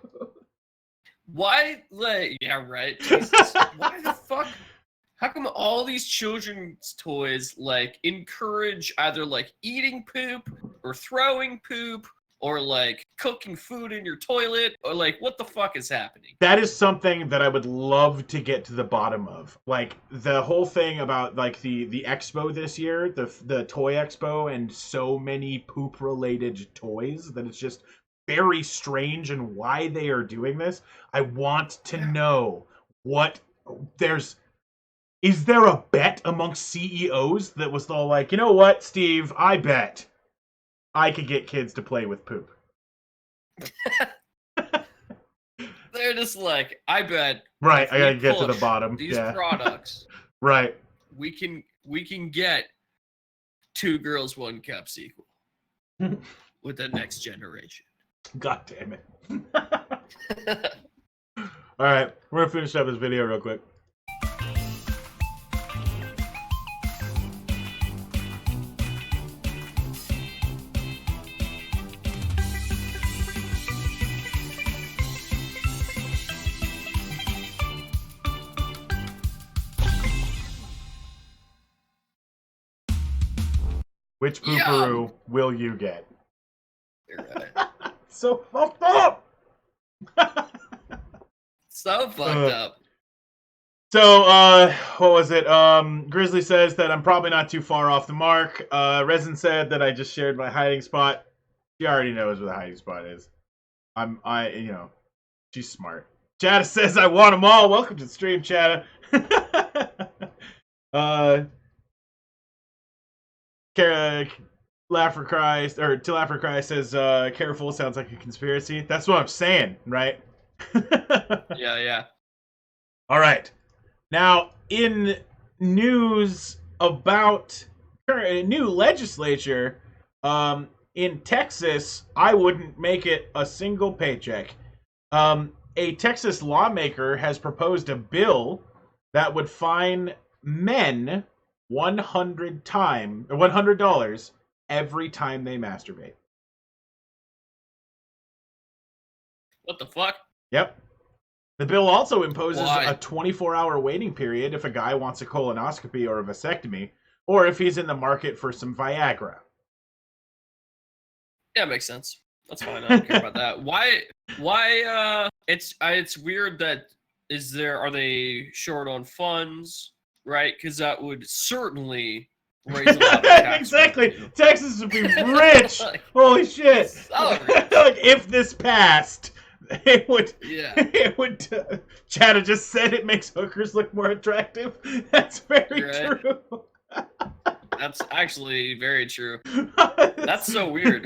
Why, like, yeah, right. Jesus. Why the fuck? How come all these children's toys, like, encourage either, like, eating poop or throwing poop or, like, cooking food in your toilet or, like, what the fuck is happening? That is something that I would love to get to the bottom of. Like, the whole thing about, like, the expo this year, the toy expo, and so many poop-related toys that it's just very strange and why they are doing this. I want to know what is there a bet amongst CEOs that was all like, you know what, Steve, I bet I could get kids to play with poop. They're just like, I bet. Right, I gotta get to the bottom. These products. Right. We can get 2 girls, 1 cup sequel with the next generation. God damn it. All right, we're gonna finish up this video real quick. Which pooparoo will you get? So fucked up. So fucked up. So, what was it? Grizzly says that I'm probably not too far off the mark. Resin said that I just shared my hiding spot. She already knows where the hiding spot is. She's smart. Chatta says I want them all. Welcome to the stream, Chatta. Laugh or Cry, or To Laugh or Cry says, careful, sounds like a conspiracy. That's what I'm saying, right? Yeah. All right. Now, in news about new legislature, in Texas, I wouldn't make it a single paycheck. A Texas lawmaker has proposed a bill that would fine men $100 every time they masturbate. What the fuck? Yep. The bill also imposes Why? a 24-hour waiting period if a guy wants a colonoscopy or a vasectomy, or if he's in the market for some Viagra. Yeah, makes sense. That's fine. I don't care about that. Why? It's weird that are they short on funds, right? Because that would certainly raise a lot of tax Exactly. revenue. Texas would be rich. Like, Holy shit. so rich. Like if this passed, it would. Yeah. It would. Chad just said it makes hookers look more attractive. That's very Right. true. That's actually very true. That's so weird.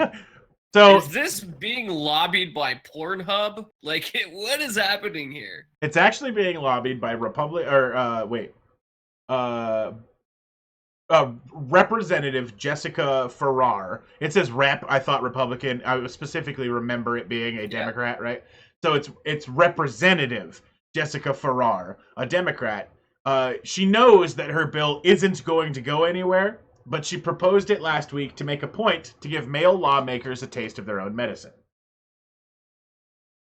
So Is this being lobbied by Pornhub? Like, what is happening here? it's actually being lobbied by uh, Representative Jessica Farrar. It says rep. I thought Republican. I specifically remember it being a Democrat, right? So it's Representative Jessica Farrar, a Democrat. She knows that her bill isn't going to go anywhere, but she proposed it last week to make a point to give male lawmakers a taste of their own medicine.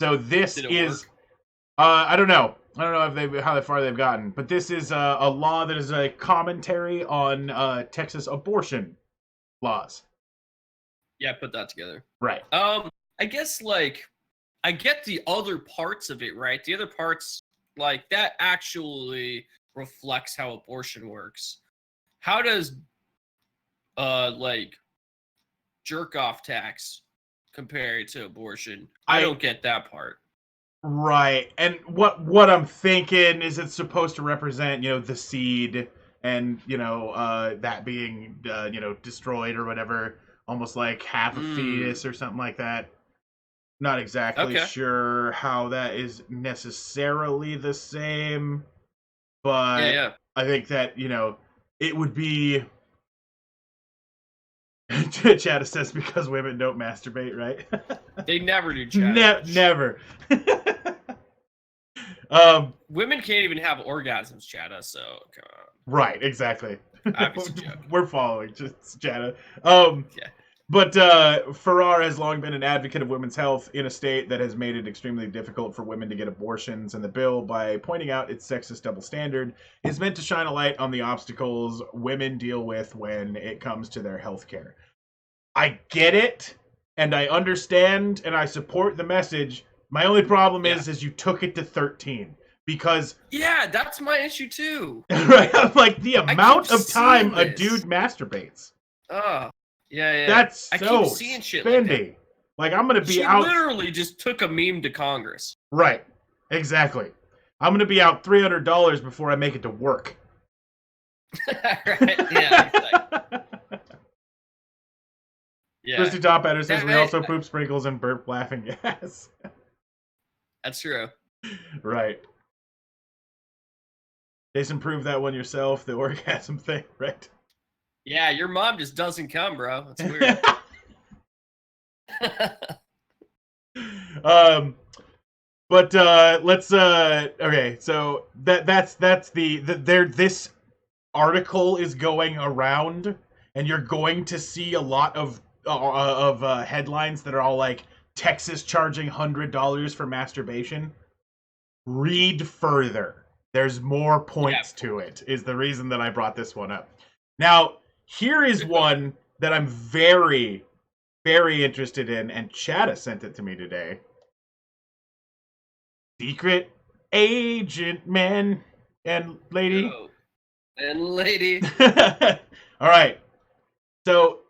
So this Did it is, work? I don't know. I don't know if how far they've gotten, but this is a law that is a commentary on Texas abortion laws. Yeah, put that together. Right. I guess like I get the other parts of it, right? The other parts, like that actually reflects how abortion works. How does like jerk off tax compare to abortion? I don't get that part. Right. And what I'm thinking is it's supposed to represent, the seed and, that being destroyed or whatever, almost like half a fetus or something like that. Not exactly sure how that is necessarily the same, but Yeah. I think that, it would be Chad says because women don't masturbate, right? They never do, Chad. Never. Women can't even have orgasms, Chada, so right, exactly. obviously joke. We're following, just Chada. Yeah. But Farrar has long been an advocate of women's health in a state that has made it extremely difficult for women to get abortions, and the bill, by pointing out its sexist double standard, is meant to shine a light on the obstacles women deal with when it comes to their health care. I get it, and I understand, and I support the message. My only problem is you took it to 13. Because that's my issue too. Right, like the amount of time a dude masturbates. Yeah. That's I so keep seeing shit spendy. Like I'm gonna be she out. Literally just took a meme to Congress. Right, exactly. I'm gonna be out $300 before I make it to work. Right? Yeah. Exactly. Yeah. Christy Topetter says we also poop sprinkles and burp laughing gas. That's true. Right. Jason, prove that one yourself, the orgasm thing, right? Yeah, your mom just doesn't come, bro. That's weird. But let's okay, so that's this article is going around, and you're going to see a lot of headlines that are all like Texas charging $100 for masturbation. Read further. There's more points to it, is the reason that I brought this one up. Now, here is one that I'm very, very interested in, and Chada sent it to me today. Secret agent man and lady. Oh, and lady. All right. So,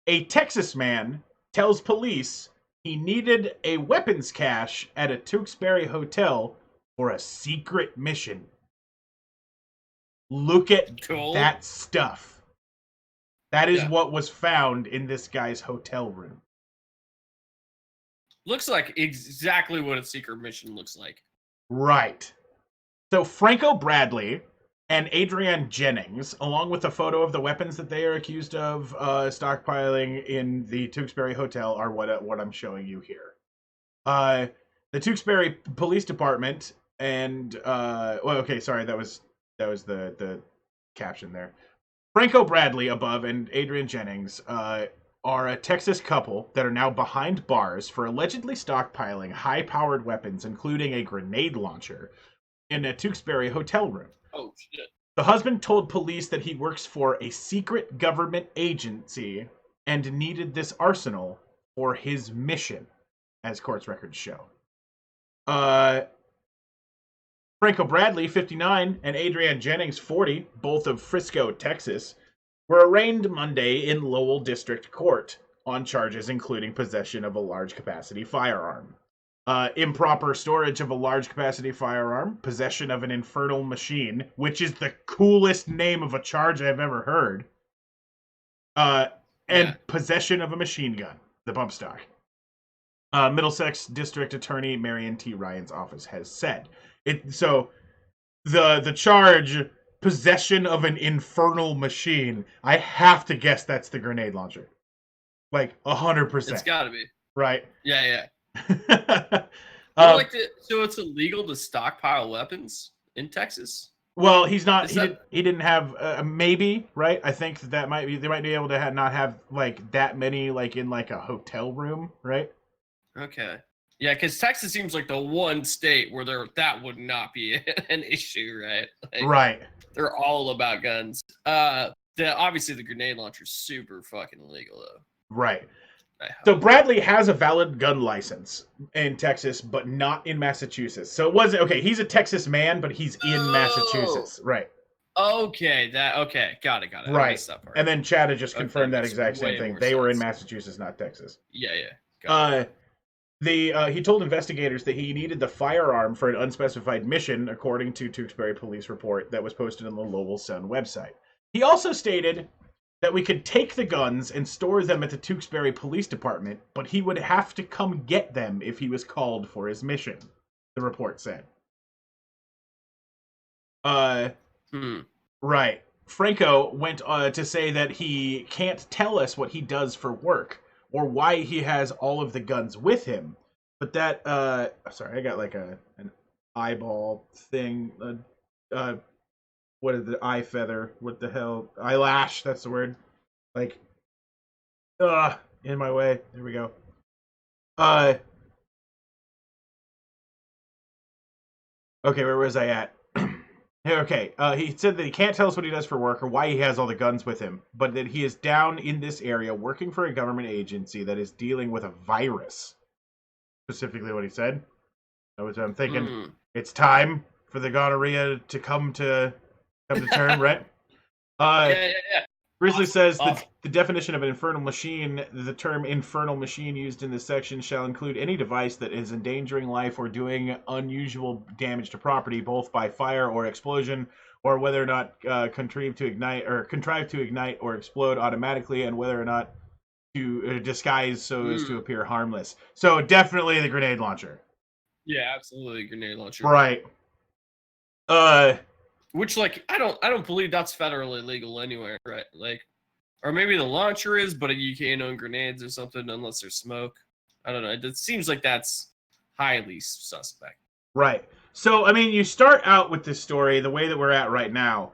a Texas man tells police he needed a weapons cache at a Tewksbury hotel for a secret mission. Look at that stuff. That is what was found in this guy's hotel room. Looks like exactly what a secret mission looks like. Right. So Franco Bradley and Adrienne Jennings, along with a photo of the weapons that they are accused of stockpiling in the Tewksbury Hotel, are what I'm showing you here. The Tewksbury Police Department and that was the caption there. Franco Bradley above and Adrienne Jennings are a Texas couple that are now behind bars for allegedly stockpiling high-powered weapons, including a grenade launcher, in a Tewksbury hotel room. Oh, shit. The husband told police that he works for a secret government agency and needed this arsenal for his mission, as court records show. Franco Bradley, 59, and Adrienne Jennings, 40, both of Frisco, Texas, were arraigned Monday in Lowell District Court on charges including possession of a large capacity firearm, improper storage of a large capacity firearm, possession of an infernal machine, which is the coolest name of a charge I've ever heard, and possession of a machine gun, the bump stock. Middlesex District Attorney Marion T. Ryan's office has said. So the charge, possession of an infernal machine, I have to guess that's the grenade launcher. Like 100%. It's gotta be. Right. Yeah. So it's illegal to stockpile weapons in Texas? Well, he's not. He didn't have maybe, right? I think that might be. They might be able to not have like that many, like in like a hotel room, right? Okay. Yeah, because Texas seems like the one state where that would not be an issue, right? Like, right. They're all about guns. Obviously the grenade launcher is super fucking illegal though. Right. So Bradley has a valid gun license in Texas, but not in Massachusetts. So it wasn't okay. He's a Texas man, but he's in Massachusetts, right? Okay, got it. Right, and then Chad had just confirmed that exact same thing. They were in Massachusetts, not Texas. Yeah. Got it. He told investigators that he needed the firearm for an unspecified mission, according to Tewksbury Police report that was posted on the Lowell Sun website. He also stated that we could take the guns and store them at the Tewksbury Police Department, but he would have to come get them if he was called for his mission, the report said. Right. Franco went to say that he can't tell us what he does for work or why he has all of the guns with him. But that, sorry, I got like an eyeball thing, what is the eye feather? What the hell? Eyelash, that's the word. Like, in my way. There we go. Okay, where was I at? Okay, he said that he can't tell us what he does for work or why he has all the guns with him, but that he is down in this area working for a government agency that is dealing with a virus. Specifically what he said. I'm thinking, it's time for the gonorrhea to come to term, right? Yeah. Grizzly says that the definition of an infernal machine, the term infernal machine used in this section shall include any device that is endangering life or doing unusual damage to property, both by fire or explosion, or whether or not contrive to ignite or explode automatically, and whether or not to disguise so as to appear harmless. So definitely the grenade launcher. Yeah, absolutely, grenade launcher. Right. Which, like, I don't believe that's federally legal anywhere, right? Like, or maybe the launcher is, but you can't own grenades or something unless there's smoke. I don't know. It seems like that's highly suspect. Right. So, I mean, you start out with this story the way that we're at right now,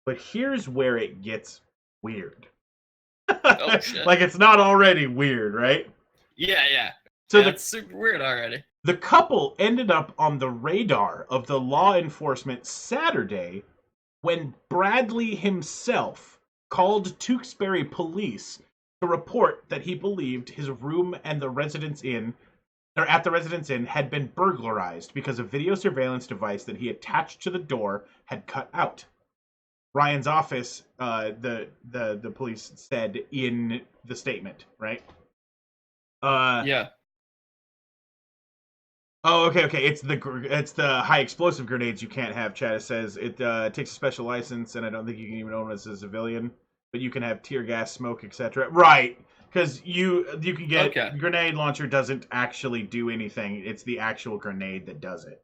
but here's where it gets weird. Oh, shit. Like, it's not already weird, right? Yeah. So it's super weird already. The couple ended up on the radar of the law enforcement Saturday when Bradley himself called Tewksbury police to report that he believed his room and the residence inn, or at the residence inn, had been burglarized because a video surveillance device that he attached to the door had cut out. Ryan's office, the police said in the statement, right? Yeah. Oh, okay. It's the high explosive grenades you can't have. Chad says it takes a special license, and I don't think you can even own it as a civilian. But you can have tear gas, smoke, etc. Right? Because you can get grenade launcher doesn't actually do anything. It's the actual grenade that does it.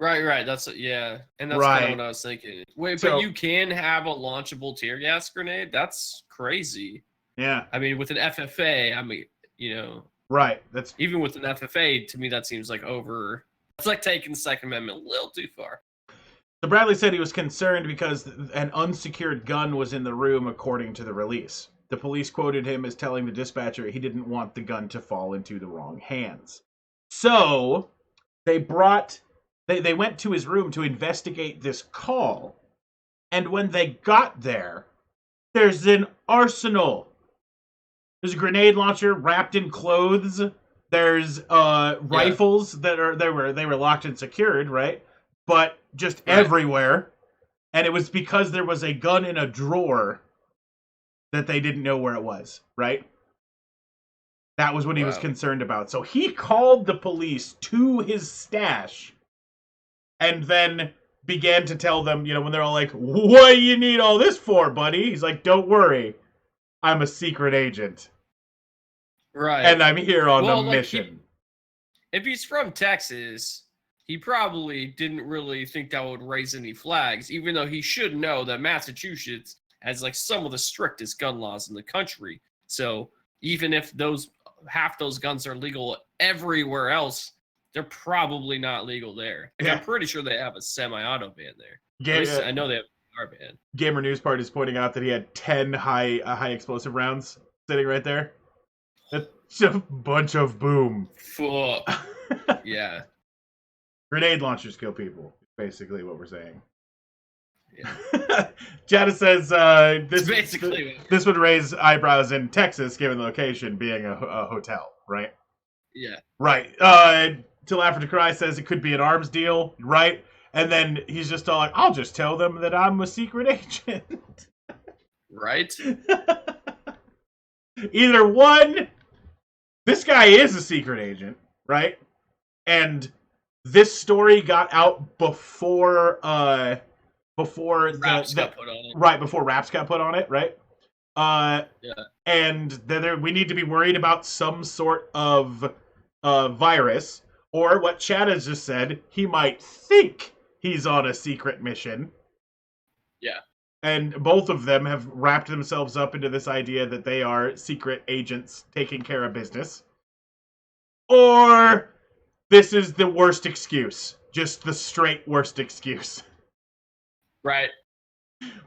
Right. That's kind of what I was thinking. Wait, but you can have a launchable tear gas grenade? That's crazy. Yeah. I mean, with an FFA, I mean, Right. That's even with an FFA, to me, that seems like it's like taking the Second Amendment a little too far. So Bradley said he was concerned because an unsecured gun was in the room, according to the release. The police quoted him as telling the dispatcher he didn't want the gun to fall into the wrong hands. So they went to his room to investigate this call. And when they got there, there's an arsenal. There's a grenade launcher wrapped in clothes. There's rifles that they were locked and secured, right? But just everywhere. And it was because there was a gun in a drawer that they didn't know where it was, right? That was what he was Wow. concerned about. So he called the police to his stash and then began to tell them, when they're all like, what do you need all this for, buddy? He's like, don't worry. I'm a secret agent. Right. And I'm here on a Well, like, mission. if he's from Texas, he probably didn't really think that would raise any flags, even though he should know that Massachusetts has like some of the strictest gun laws in the country. So even if half those guns are legal everywhere else, they're probably not legal there. Like, Yeah. I'm pretty sure they have a semi-auto ban there. At least I know they have a car ban. Gamer News Part is pointing out that he had 10 high explosive rounds sitting right there. That's a bunch of boom. Fuck. Yeah. Grenade launchers kill people, basically what we're saying. Yeah. Jada says this would raise eyebrows in Texas, given the location being a hotel, right? Yeah. Right. Till After Cry says it could be an arms deal, right? And then he's just all like, I'll just tell them that I'm a secret agent. Right? Either one, this guy is a secret agent, right? And this story got out before Raps got put on it. Right, before Raps got put on it, right? Yeah. And we need to be worried about some sort of virus, or what Chad has just said, he might think he's on a secret mission. Yeah. And both of them have wrapped themselves up into this idea that they are secret agents taking care of business. Or this is the worst excuse. Just the straight worst excuse. Right.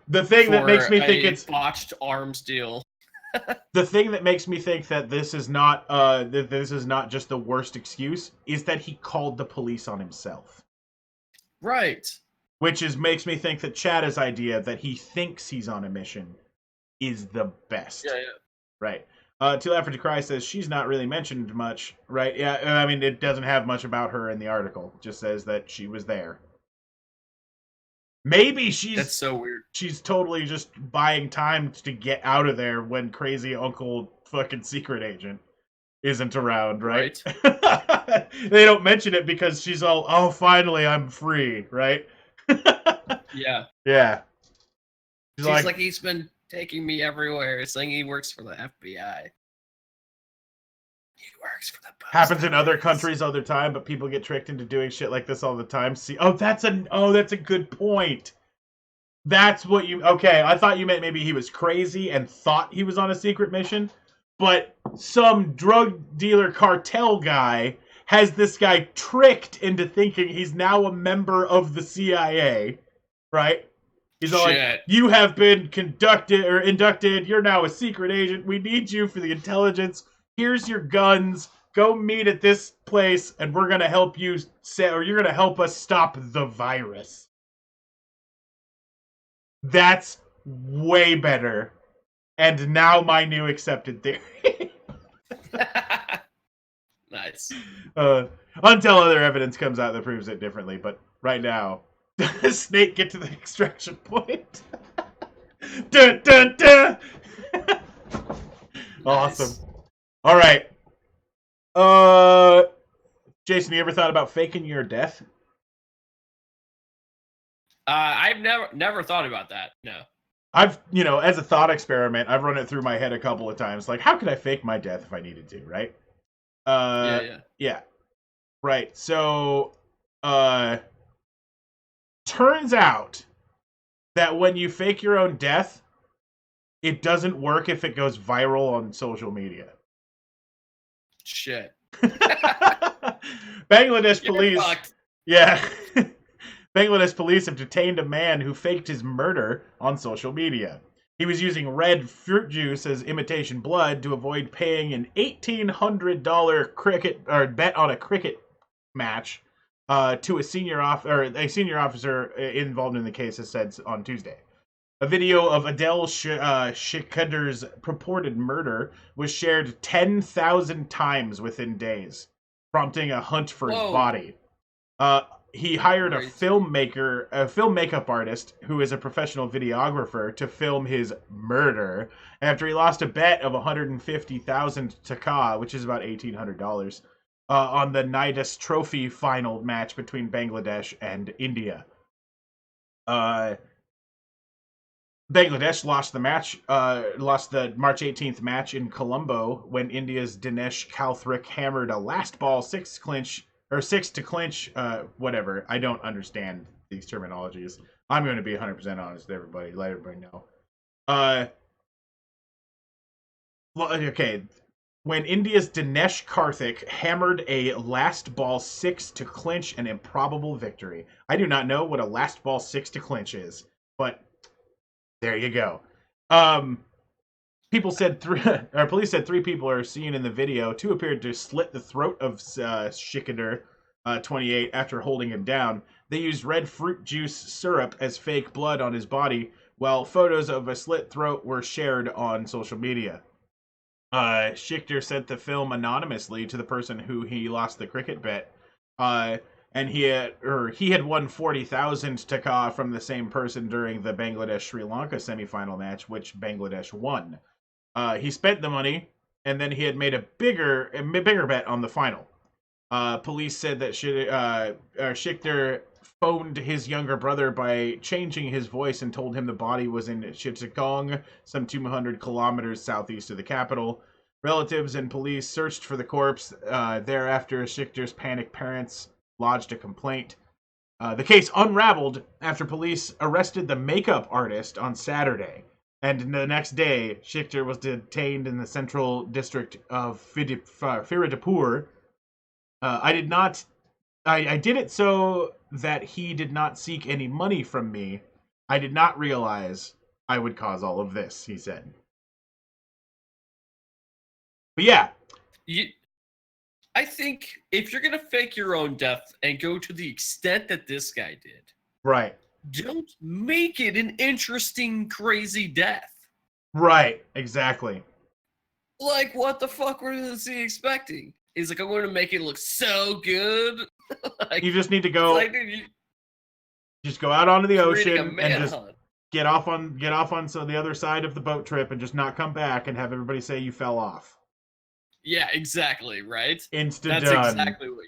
The thing that makes me think it's botched arms deal. The thing that makes me think that this is not just the worst excuse is that he called the police on himself. Right. Which makes me think that Chad's idea that he thinks he's on a mission is the best. Yeah. Right. Till After Cry says she's not really mentioned much, right? Yeah, I mean, it doesn't have much about her in the article. It just says that she was there. Maybe That's so weird. She's totally just buying time to get out of there when crazy Uncle fucking secret agent isn't around, right? They don't mention it because she's all, oh, finally I'm free, right? Yeah. Yeah. She's like, he's been taking me everywhere, saying he works for the FBI. He works for the post happens in other countries all the time, but people get tricked into doing shit like this all the time. See, that's a good point. That's what okay, I thought you meant maybe he was crazy and thought he was on a secret mission, but some drug dealer cartel guy has this guy tricked into thinking he's now a member of the CIA, right? He's all like, you have been inducted, you're now a secret agent, we need you for the intelligence, here's your guns, go meet at this place, and we're gonna help you, or you're gonna help us stop the virus. That's way better. And now my new accepted theory. Nice. Until other evidence comes out that proves it differently, but right now, does Snake get to the extraction point? Dun, dun, dun! Awesome. All right. Jason, you ever thought about faking your death? I've never thought about that. No. I've, as a thought experiment, I've run it through my head a couple of times. Like, how could I fake my death if I needed to, right? Yeah. Right. So, turns out that when you fake your own death, it doesn't work if it goes viral on social media. Shit. Bangladesh police. Yeah. Bangladesh police have detained a man who faked his murder on social media. He was using red fruit juice as imitation blood to avoid paying an $1,800 cricket or bet on a cricket match to a senior officer involved in the case has said on Tuesday. A video of Adel Shikader's purported murder was shared 10,000 times within days, prompting a hunt for his body. he hired a Crazy. film makeup artist who is a professional videographer to film his murder after he lost a bet of 150,000 taka, which is about $1,800, on the Nidus Trophy final match between Bangladesh and India. Uh, Bangladesh lost the March 18th match in Colombo when India's Dinesh Kalthrik hammered a last ball six to clinch. Whatever. I don't understand these terminologies. I'm going to be 100% honest with everybody. Let everybody know. Uh, okay. When India's Dinesh Karthik hammered a last ball six to clinch an improbable victory. I do not know what a last ball six to clinch is, but there you go. Um, People said police said three people are seen in the video. Two appeared to slit the throat of Shikadar, 28, after holding him down. They used red fruit juice syrup as fake blood on his body, while photos of a slit throat were shared on social media. Schichter sent the film anonymously to the person who he lost the cricket bet, and he had won 40,000 taka from the same person during the Bangladesh Sri Lanka semifinal match, which Bangladesh won. He spent the money, and then he had made a bigger bet on the final. Police said that Schichter phoned his younger brother by changing his voice and told him the body was in Chittagong, some 200 kilometers southeast of the capital. Relatives and police searched for the corpse. Thereafter, Schichter's panicked parents lodged a complaint. The case unraveled after police arrested the makeup artist on Saturday. And the next day, Schichter was detained in the central district of Firozpur. I did not. I did it so that he did not seek any money from me. I did not realize I would cause all of this, he said. But yeah. I think if you're gonna fake your own death and go to the extent that this guy did, Right. don't make it an interesting, crazy death. Right. Exactly. Like, what the fuck was he expecting? He's like, I'm going to make it look so good. Like, you just need to go. Like, dude, just go out onto the ocean and just hunt. get off on the other side of the boat trip and just not come back and have everybody say you fell off. Yeah, exactly. Right. That's done. Exactly what.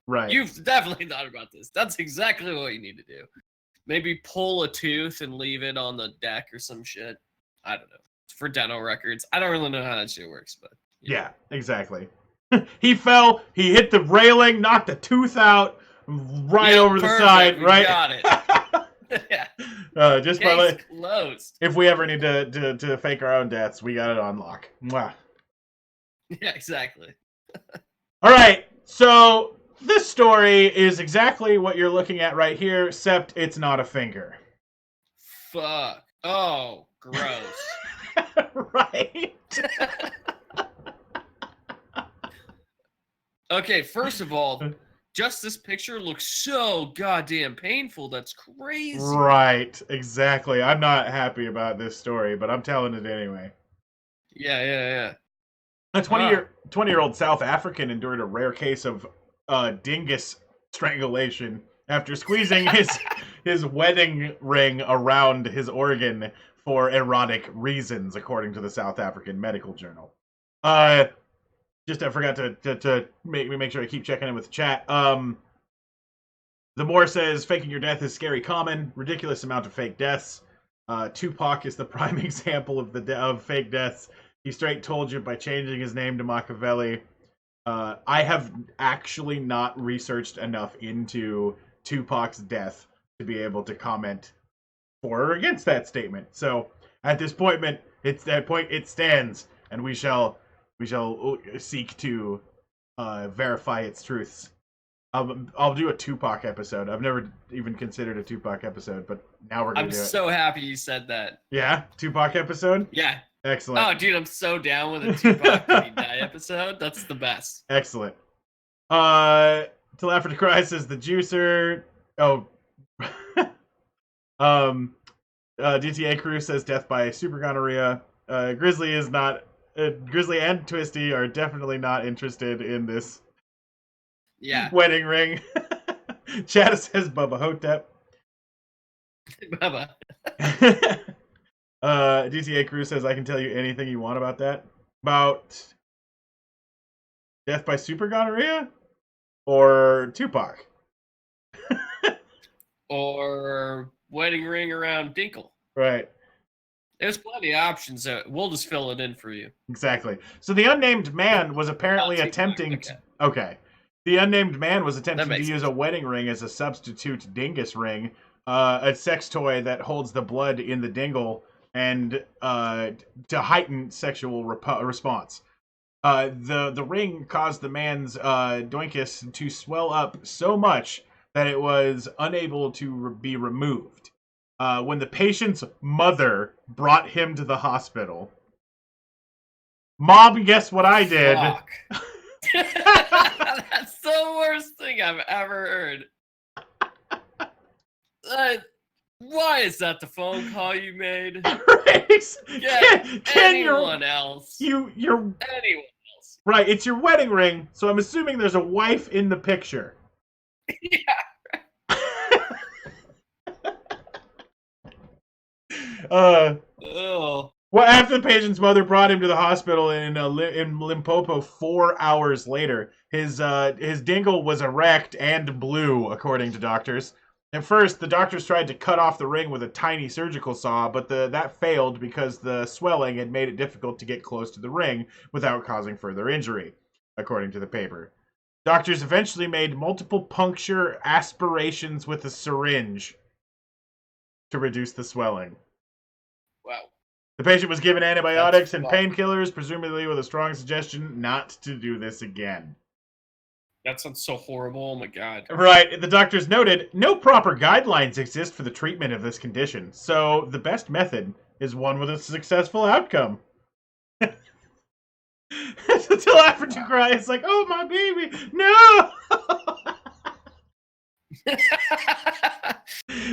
Right. You've definitely thought about this. That's exactly what you need to do. Maybe pull a tooth and leave it on the deck or some shit. I don't know. For dental records. I don't really know how that shit works, but yeah, exactly. He fell, he hit the railing, knocked the tooth out right over the side, right? Got it. Yeah. Just by closed. If we ever need to fake our own deaths, we got it on lock. Mwah. Yeah, exactly. All right. So this story is exactly what you're looking at right here, except it's not a finger. Fuck. Oh, gross. Right. Okay, first of all, just this picture looks so goddamn painful. That's crazy. Right, exactly. I'm not happy about this story, but I'm telling it anyway. Yeah. A 20-year-old South African endured a rare case of dingus strangulation after squeezing his wedding ring around his organ for erotic reasons, according to the South African Medical Journal. Just I forgot to make sure I keep checking in with the chat. The Moore says faking your death is scary common, ridiculous amount of fake deaths. Tupac is the prime example of fake deaths. He straight told you by changing his name to Machiavelli. I have actually not researched enough into Tupac's death to be able to comment for or against that statement. So at this point, it stands, and we shall seek to verify its truths. I'll do a Tupac episode. I've never even considered a Tupac episode, but now we're gonna do it. I'm so happy you said that. Yeah, Tupac episode. Yeah. Excellent. Oh, dude, I'm so down with a Tupac Did He Die episode. That's the best. Excellent. Till After the Cry says the juicer. Oh. DTA Crew says death by super gonorrhea. Grizzly is not. Grizzly and Twisty are definitely not interested in this. Yeah. Wedding ring. Chad says Bubba Hotep. Bubba. DTA Crew says I can tell you anything you want about that. About death by super gonorrhea or Tupac. Or wedding ring around Dinkle. Right. There's plenty of options. We'll just fill it in for you. Exactly. So the unnamed man was apparently attempting to... Okay. The unnamed man was attempting to use a wedding ring as a substitute dingus ring, a sex toy that holds the blood in the dingle, and to heighten sexual response. The ring caused the man's doinkus to swell up so much that it was unable to be removed. When the patient's mother brought him to the hospital, Mom, guess what I did? Fuck. That's the worst thing I've ever heard. Why is that the phone call you made? Right. Get anyone else. You're anyone else. Right, it's your wedding ring, so I'm assuming there's a wife in the picture. Yeah. Well, after the patient's mother brought him to the hospital in Limpopo 4 hours later, his dingle was erect and blue, according to doctors. At first, the doctors tried to cut off the ring with a tiny surgical saw, but that failed because the swelling had made it difficult to get close to the ring without causing further injury, according to the paper. Doctors eventually made multiple puncture aspirations with a syringe to reduce the swelling. Wow. The patient was given antibiotics and painkillers, presumably with a strong suggestion not to do this again. That sounds so horrible. Oh my god. Right. The doctors noted no proper guidelines exist for the treatment of this condition, so the best method is one with a successful outcome. Until after you cry, it's like, oh my baby, no!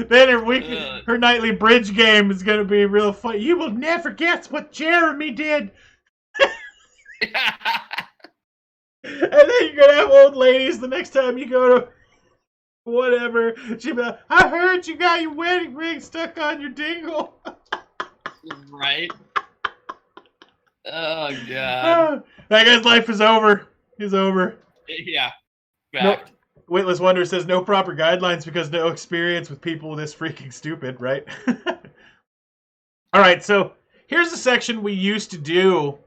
Then her nightly bridge game is going to be real fun. You will never guess what Jeremy did. And then you're going to have old ladies the next time you go to whatever. She'll be like, I heard you got your wedding ring stuck on your dingle. Right? Oh, God. That guy's life is over. He's over. Yeah. Fact. No. Witless Wonder says no proper guidelines because no experience with people this freaking stupid, right? Alright, so here's a section we used to do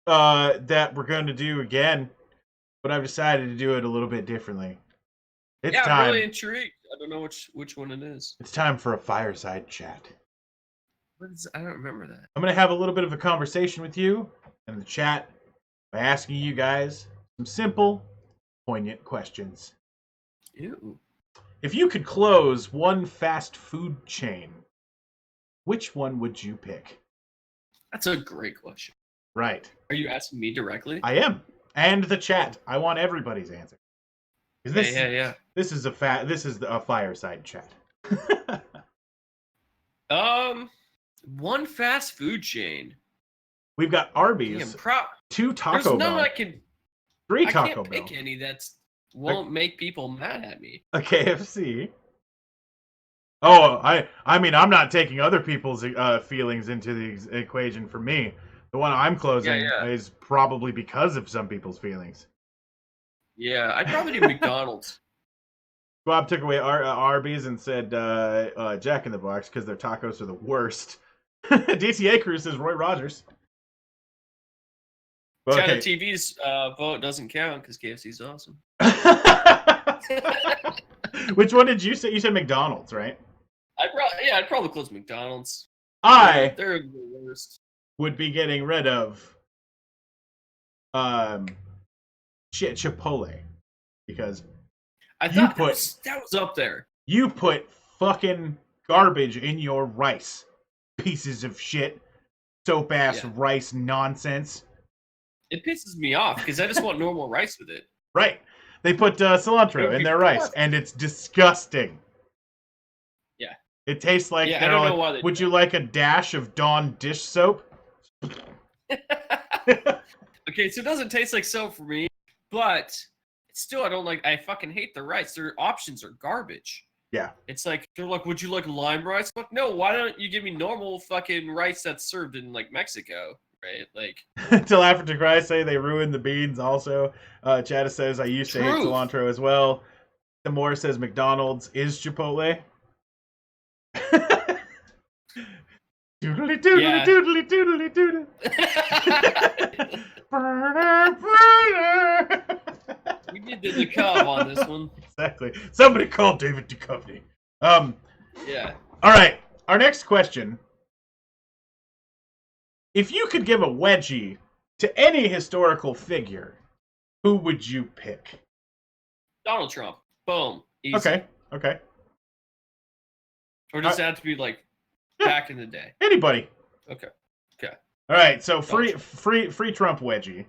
that we're going to do again, but I've decided to do it a little bit differently. It's time. I'm really intrigued. I don't know which one it is. It's time for a fireside chat. I don't remember that. I'm going to have a little bit of a conversation with you in the chat by asking you guys some simple, poignant questions. Ew. If you could close one fast food chain, which one would you pick? That's a great question. Right. Are you asking me directly? I am. And the chat. I want everybody's answer. Yeah. This is a fireside chat. One fast food chain. We've got Arby's, 2 Taco Bell. There's none 3 Taco Bell. I can't pick any that won't make people mad at me. A KFC. Oh, I mean, I'm not taking other people's feelings into the equation for me. The one I'm closing is probably because of some people's feelings. Yeah, I'd probably do McDonald's. Bob took away Arby's and said Jack in the Box because their tacos are the worst. DTA Crew says Roy Rogers. China TV's vote doesn't count because KFC's awesome. Which one did you say? You said McDonald's, right? I'd probably close McDonald's. They're the worst. Would be getting rid of Chipotle because I thought that was up there. You put fucking garbage in your rice, pieces of shit, soap ass rice nonsense. It pisses me off because I just want normal rice with it. Right. They put cilantro in their rice, and it's disgusting. Yeah. It tastes like, I don't know why would you like a dash of Dawn dish soap? Okay, so it doesn't taste like soap for me, but Still, I fucking hate the rice. Their options are garbage. Yeah. It's like, they're like, would you like lime rice? I'm like, no, why don't you give me normal fucking rice that's served in, like, Mexico, right? Like, Till After Cry say they ruined the beans also. Chata says, I used to hate truth. cilantro as well. Samora says McDonald's is Chipotle. Doodly doodly Yeah. doodly doodly doodly. We did the cub on this one. Exactly. Somebody call David Duchovny. Yeah. All right. Our next question. If you could give a wedgie to any historical figure, who would you pick? Donald Trump. Boom. Easy. Okay. Or does it have to be like back in the day? Anybody. Okay. All right. So free Trump wedgie.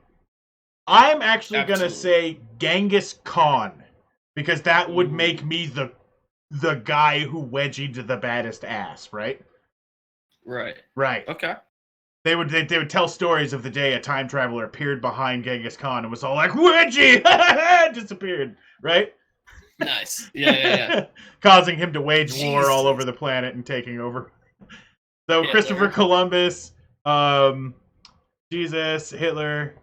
I'm actually gonna say Genghis Khan because that would make me the guy who wedgied the baddest ass, right? Right. Okay. They would tell stories of the day a time traveler appeared behind Genghis Khan and was all like, Wedgie! Disappeared, right? Nice. Yeah. Causing him to wage war Jesus. all over the planet and taking over. So Christopher Columbus, Jesus, Hitler.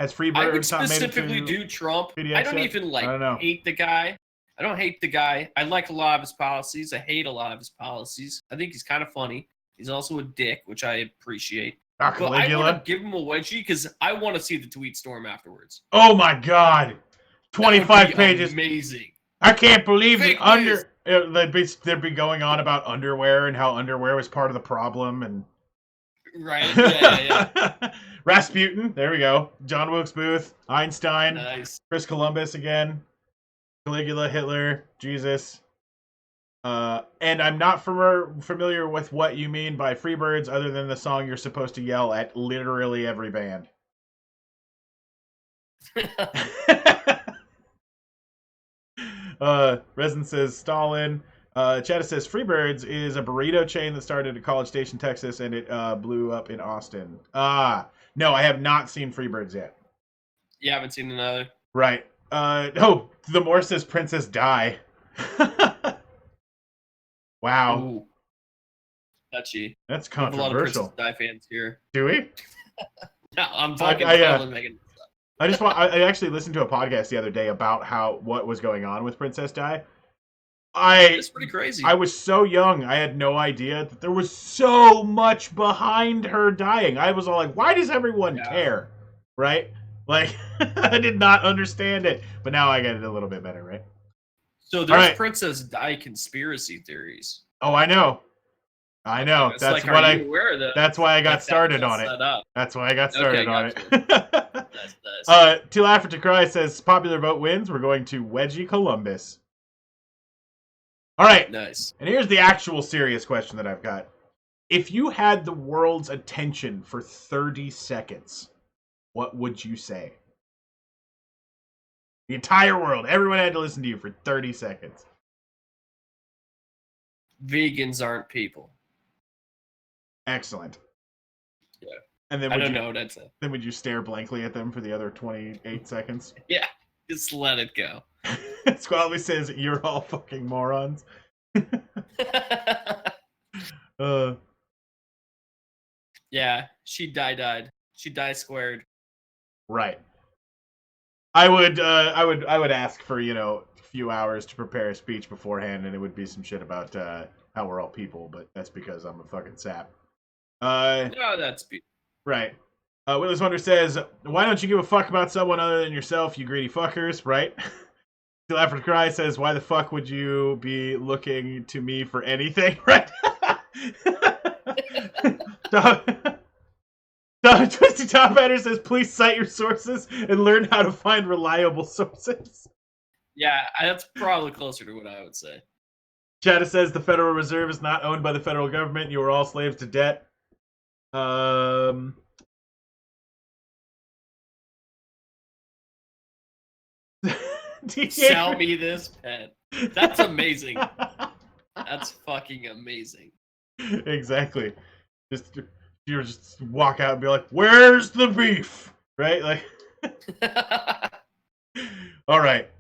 Has Freebirds I would not made it specifically to do Trump. PDX I don't yet? even I don't know. hate the guy. I don't hate the guy. I like a lot of his policies. I hate a lot of his policies. I think he's kind of funny. He's also a dick, which I appreciate. But I want to give him a wedgie because I want to see the tweet storm afterwards. Oh my god. 25 pages. Amazing. I can't believe Fake they'd be going on about underwear and how underwear was part of the problem and right. Yeah. Rasputin, there we go. John Wilkes Booth, Einstein, Nice. Chris Columbus again, Caligula, Hitler, Jesus. And I'm not familiar with what you mean by Freebirds other than the song you're supposed to yell at literally every band. Resin says Stalin. Chata says Freebirds is a burrito chain that started at College Station, Texas, and it blew up in Austin. No, I have not seen Freebirds yet. You haven't seen another? Right. The Moore says Princess Di. Wow. Ooh. Touchy. That's We have a lot of controversial. Princess Di fans here. Do we? No, I'm talking Megan. I actually listened to a podcast the other day about what was going on with Princess Di. It's pretty crazy. I was so young, I had no idea that there was so much behind her dying. I was all like, why does everyone care? Right? Like, I did not understand it. But now I get it a little bit better, right? So there's Princess Di conspiracy theories. Oh, I know. That's like, what that's why I got started on it. That's why I got started on it. Nice. To Laugh or to Cry says popular vote wins. We're going to Wedgie Columbus. All right. Nice. And here's the actual serious question that I've got. If you had the world's attention for 30 seconds, what would you say? The entire world. Everyone had to listen to you for 30 seconds. Vegans aren't people. Excellent. Yeah. And then I don't know what I'd say. Then would you stare blankly at them for the other 28 seconds? Yeah. Just let it go. Squally says, you're all fucking morons. Yeah, she died. She died squared. Right. I would ask for, a few hours to prepare a speech beforehand, and it would be some shit about how we're all people, but that's because I'm a fucking sap. No, that's beautiful. Right. Willis Wonder says, why don't you give a fuck about someone other than yourself, you greedy fuckers, right? Still After Cry says, why the fuck would you be looking to me for anything, right? Twisty Top Hatter says, please cite your sources and learn how to find reliable sources. Yeah, that's probably closer to what I would say. Chata says, the Federal Reserve is not owned by the federal government. You are all slaves to debt. Sell me this pen. That's amazing. That's fucking amazing. Exactly. You just walk out and be like, where's the beef? Right? Like All right.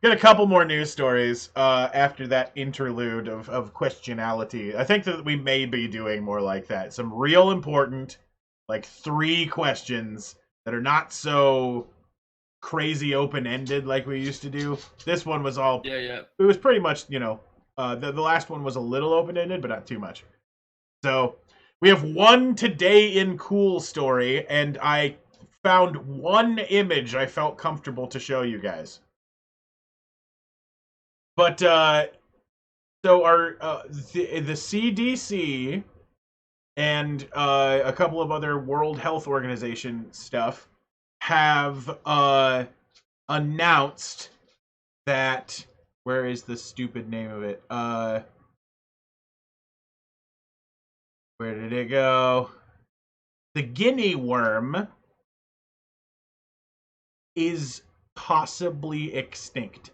Got a couple more news stories after that interlude of questionality. I think that we may be doing more like that. Some real important, like 3 questions that are not so crazy open ended like we used to do. This one was all. Yeah, yeah. It was pretty much, the last one was a little open ended, but not too much. So we have one today in cool story, and I found one image I felt comfortable to show you guys. But so our the CDC and a couple of other World Health Organization stuff have announced that where is the stupid name of it? Where did it go? The guinea worm is possibly extinct.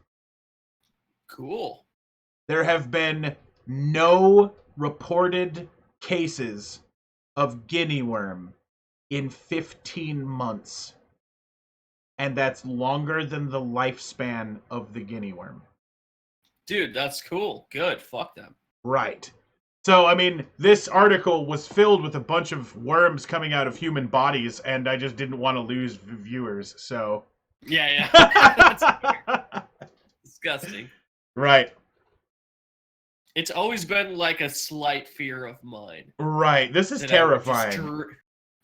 Cool. There have been no reported cases of guinea worm in 15 months. And that's longer than the lifespan of the guinea worm. Dude, that's cool. Good. Fuck them. Right. So, I mean, this article was filled with a bunch of worms coming out of human bodies, and I just didn't want to lose viewers, so. Yeah, yeah. That's disgusting. Right. It's always been like a slight fear of mine. Right. This is terrifying.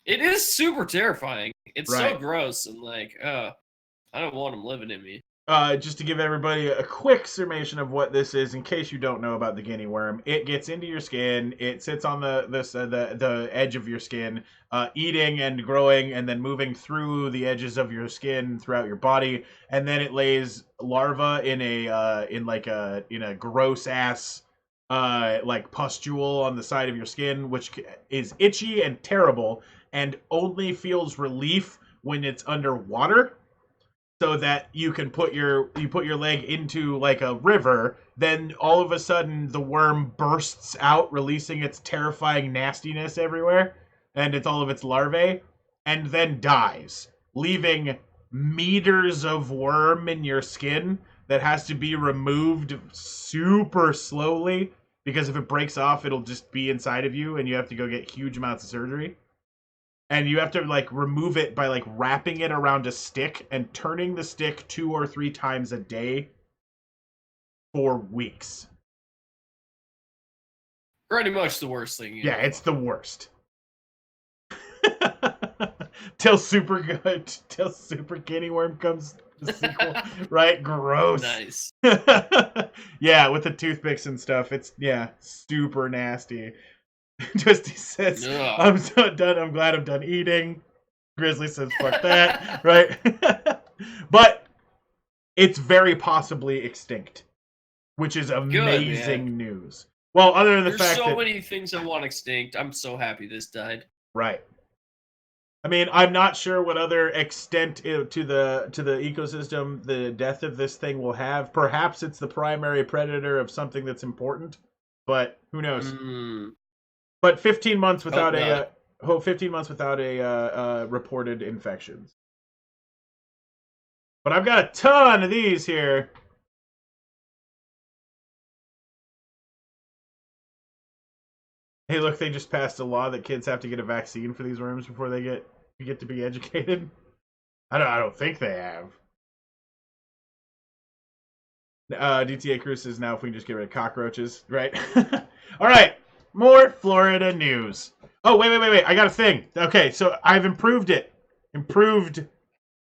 It is super terrifying. It's Right. so gross and like, I don't want them living in me. Just to give everybody a quick summation of what this is, in case you don't know about the guinea worm, it gets into your skin. It sits on the edge of your skin, eating and growing, and then moving through the edges of your skin throughout your body, and then it lays larvae in a gross ass like pustule on the side of your skin, which is itchy and terrible, and only feels relief when it's underwater. So that you can put your leg into like a river, then all of a sudden the worm bursts out, releasing its terrifying nastiness everywhere, and it's all of its larvae, and then dies, leaving meters of worm in your skin that has to be removed super slowly because if it breaks off, it'll just be inside of you, and you have to go get huge amounts of surgery. And you have to like remove it by like wrapping it around a stick and turning the stick 2 or 3 times a day for weeks. Pretty much the worst thing. Yeah, it's the worst. Till Super Guinea Worm comes the sequel, right? Gross. Nice. Yeah, with the toothpicks and stuff. It's super nasty. Twisty says, Ugh. I'm so done. I'm glad I'm done eating. Grizzly says, fuck that. Right? But it's very possibly extinct, which is amazing news. Well, other than the fact that... There's so many things I want extinct. I'm so happy this died. Right. I mean, I'm not sure what other extent to the ecosystem the death of this thing will have. Perhaps it's the primary predator of something that's important, but who knows? But 15 months without 15 months without a reported infections. But I've got a ton of these here. Hey, look, they just passed a law that kids have to get a vaccine for these worms before they get to be educated. I don't think they have. DTA Cruz says now if we can just get rid of cockroaches, right? All right. More Florida news. Oh, wait. I got a thing. Okay, so I've improved it. Improved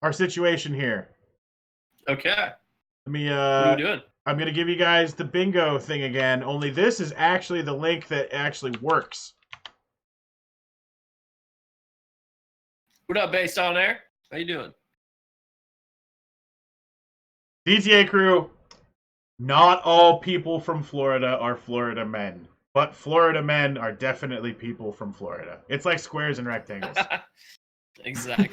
our situation here. Okay. Let me, what are you doing? I'm going to give you guys the bingo thing again, only this is actually the link that actually works. What up, Based on Air? How you doing? DTA crew, not all people from Florida are Florida men. But Florida men are definitely people from Florida. It's like squares and rectangles. Exactly.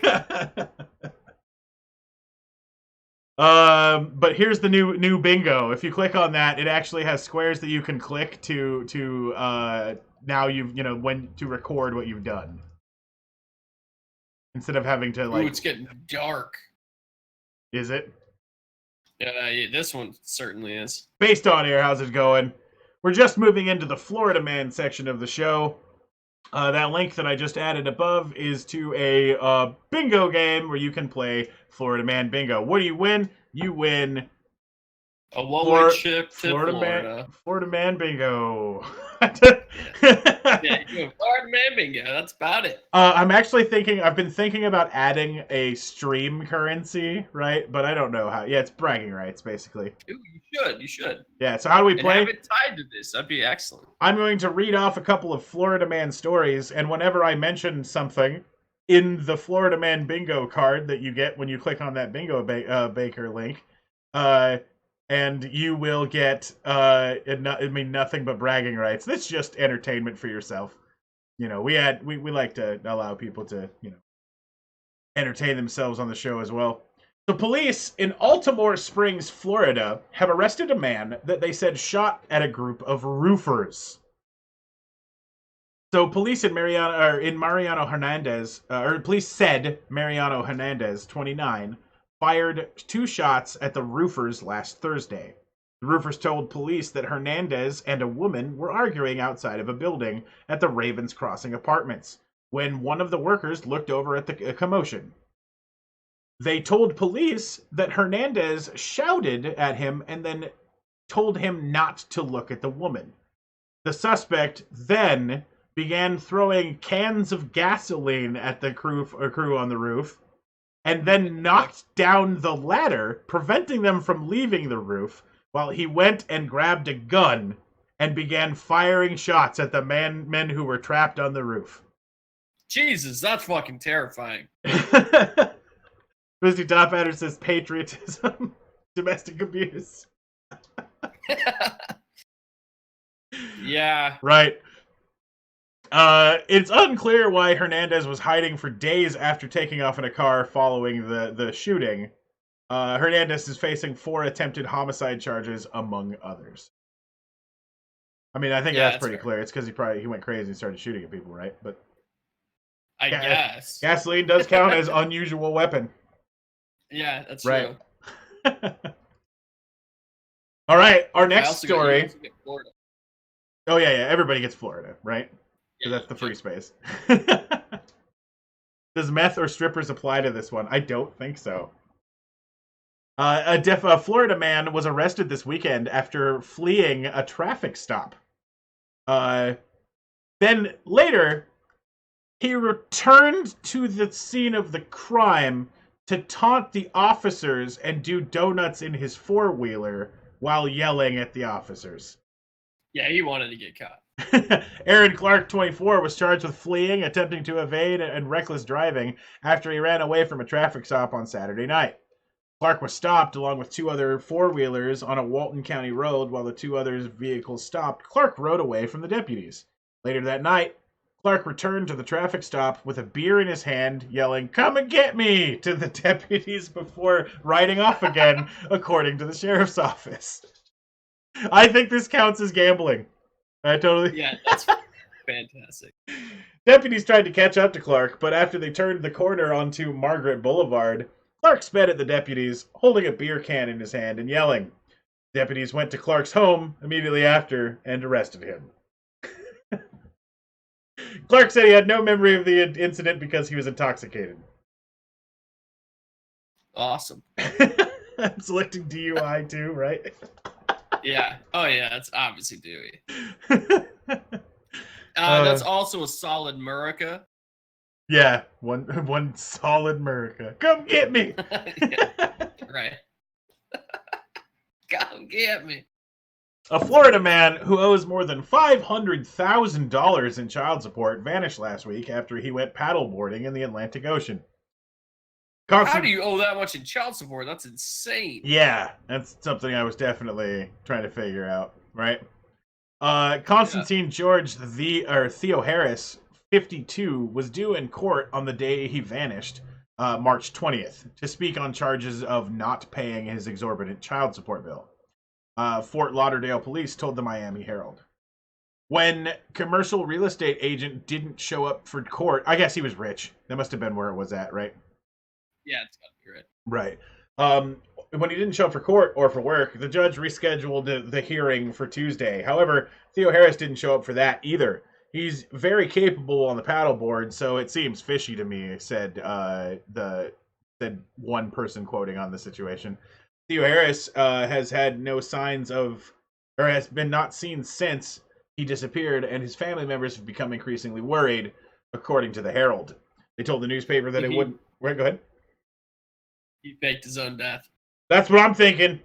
But here's the new bingo. If you click on that, it actually has squares that you can click to now when to record what you've done. Instead of having to like... Ooh, it's getting dark. Is it? Yeah, this one certainly is. Based on here, how's it going? We're just moving into the Florida Man section of the show. That link that I just added above is to a bingo game where you can play Florida Man Bingo. What do you win? You win a one-way trip to Florida Man Bingo. Yeah, you go Florida Man Bingo. That's about it. I've been thinking about adding a stream currency, right? But I don't know how. Yeah, it's bragging rights, basically. Ooh, you should. Yeah, so how do we play? Have it tied to this. That'd be excellent. I'm going to read off a couple of Florida Man stories, and whenever I mention something in the Florida Man Bingo card that you get when you click on that Bingo Baker link, and you will get nothing but bragging rights. That's just entertainment for yourself. You know, we like to allow people to, entertain themselves on the show as well. So police in Altamore Springs, Florida, have arrested a man that they said shot at a group of roofers. So police in Mariano Hernandez, or police said Mariano Hernandez, 29, fired 2 shots at the roofers last Thursday. The roofers told police that Hernandez and a woman were arguing outside of a building at the Ravens Crossing Apartments when one of the workers looked over at the commotion. They told police that Hernandez shouted at him and then told him not to look at the woman. The suspect then began throwing cans of gasoline at the crew on the roof and then knocked down the ladder, preventing them from leaving the roof, while he went and grabbed a gun and began firing shots at the men who were trapped on the roof. Jesus, that's fucking terrifying. Misty Topatter says patriotism, domestic abuse. Yeah. Right. It's unclear why Hernandez was hiding for days after taking off in a car following the shooting. Hernandez is facing 4 attempted homicide charges, among others. I mean, I think that's pretty clear. It's because he went crazy and started shooting at people, right? But I guess gasoline does count as unusual weapon. Yeah, that's right. True. All right, our next story. Oh yeah, everybody gets Florida, right? Yeah, that's the free space. Does meth or strippers apply to this one? I don't think so. A Florida man was arrested this weekend after fleeing a traffic stop. Then later, he returned to the scene of the crime to taunt the officers and do donuts in his 4-wheeler while yelling at the officers. Yeah, he wanted to get caught. Aaron Clark, 24, was charged with fleeing, attempting to evade, and reckless driving after he ran away from a traffic stop on Saturday night. Clark was stopped along with 2 other 4-wheelers on a Walton County road. While the 2 others' vehicles stopped, Clark rode away from the deputies. Later that night, Clark returned to the traffic stop with a beer in his hand, yelling, "Come and get me!" to the deputies before riding off again, according to the sheriff's office. I think this counts as gambling. Yeah, that's fantastic. Deputies tried to catch up to Clark, but after they turned the corner onto Margaret Boulevard, Clark sped at the deputies, holding a beer can in his hand and yelling. Deputies went to Clark's home immediately after and arrested him. Clark said he had no memory of the incident because he was intoxicated. Awesome. I'm selecting DUI too, right? Yeah. Oh yeah, it's obviously Dewey. That's also a solid Murica. Yeah, one solid Murica. Come get me. Right. Come get me. A Florida man who owes more than $500,000 in child support vanished last week after he went paddleboarding in the Atlantic Ocean. How do you owe that much in child support? That's insane. Yeah, that's something I was definitely trying to figure out, right? Constantine George Theo Harris, 52, was due in court on the day he vanished, March 20th, to speak on charges of not paying his exorbitant child support bill. Fort Lauderdale police told the Miami Herald. When commercial real estate agent didn't show up for court, I guess he was rich. That must have been where it was at, right? Yeah, it's got to be right. Right. when he didn't show up for court or for work, the judge rescheduled the hearing for Tuesday. However, Theo Harris didn't show up for that either. He's very capable on the paddleboard, so it seems fishy to me," said one person quoting on the situation. Theo Harris has had no signs of, or has been not seen since he disappeared, and his family members have become increasingly worried, according to the Herald. They told the newspaper that it wouldn't. Wait, go ahead. He faked his own death. That's what I'm thinking.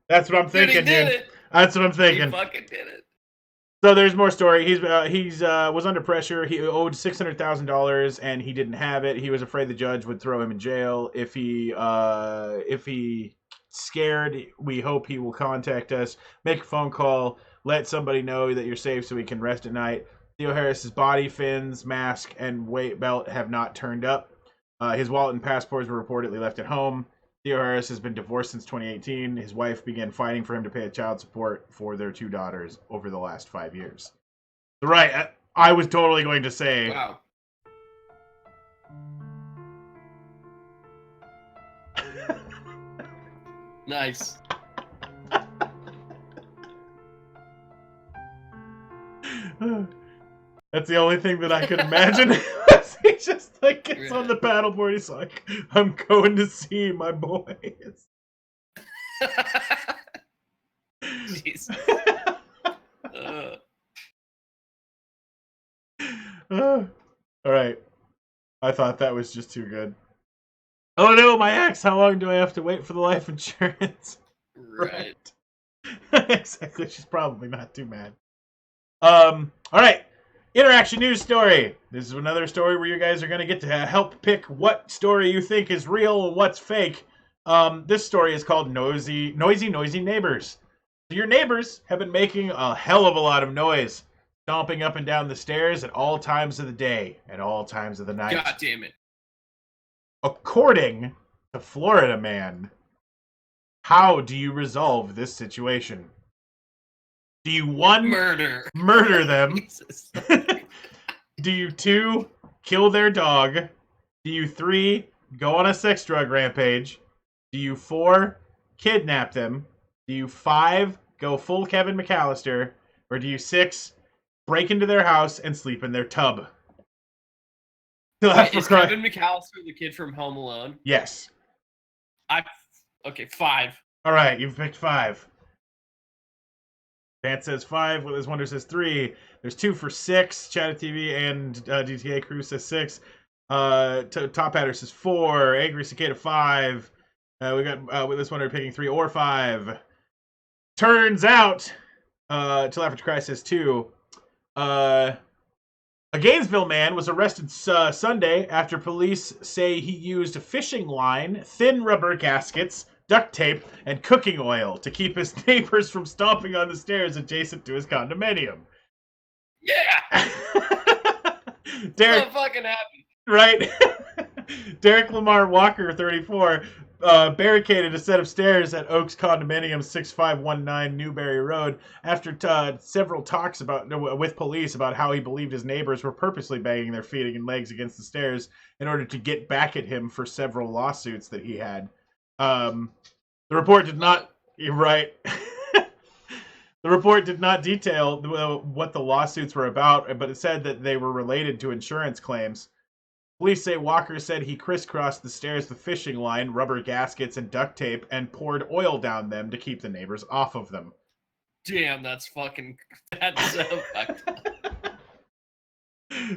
That's what I'm thinking, Dude, he did it. That's what I'm thinking. He fucking did it. So there's more story. He's was under pressure. He owed $600,000 and he didn't have it. He was afraid the judge would throw him in jail if he scared. We hope he will contact us, make a phone call, let somebody know that you're safe so we can rest at night. Theo Harris's body, fins, mask, and weight belt have not turned up. His wallet and passports were reportedly left at home. Theo Harris has been divorced since 2018. His wife began fighting for him to pay child support for their 2 daughters over the last 5 years. Right, I was totally going to say... Wow. Nice. That's the only thing that I could imagine. He just like gets on the paddleboard. He's like, "I'm going to see my boys." Jesus. All right. I thought that was just too good. Oh no, my ex! How long do I have to wait for the life insurance? Right. Exactly. She's probably not too mad. All right. Interaction news story. This is another story where you guys are going to get to help pick what story you think is real and what's fake. This story is called Noisy Neighbors. So your neighbors have been making a hell of a lot of noise, stomping up and down the stairs at all times of the day, at all times of the night. God damn it. According to Florida Man, how do you resolve this situation? Do you, 1, murder them? Do you 2, kill their dog? Do you 3, go on a sex drug rampage? Do you 4, kidnap them? Do you 5, go full Kevin McAllister? Or do you 6, break into their house and sleep in their tub? Wait, is Kevin McAllister the kid from Home Alone? Yes. Okay, 5. All right, you've picked 5. Vance says 5. Willis Wonder says 3. There's 2 for 6. Chatter TV and DTA Crew says 6. Top Hatter says 4. Angry Cicada 5. We got Willis Wonder picking 3 or 5. Turns out, Till After Christ says 2. A Gainesville man was arrested Sunday after police say he used a fishing line, thin rubber gaskets, duct tape, and cooking oil to keep his neighbors from stomping on the stairs adjacent to his condominium. Yeah! Derek, I'm fucking happy. Right? Derek Lamar Walker, 34, barricaded a set of stairs at Oaks Condominium, 6519 Newberry Road, after several talks with police about how he believed his neighbors were purposely banging their feet and legs against the stairs in order to get back at him for several lawsuits that he had. The report did not. Right. The report did not detail what the lawsuits were about, but it said that they were related to insurance claims. Police say Walker said he crisscrossed the stairs with fishing line, rubber gaskets, and duct tape, and poured oil down them to keep the neighbors off of them. Damn, that's so fucked up.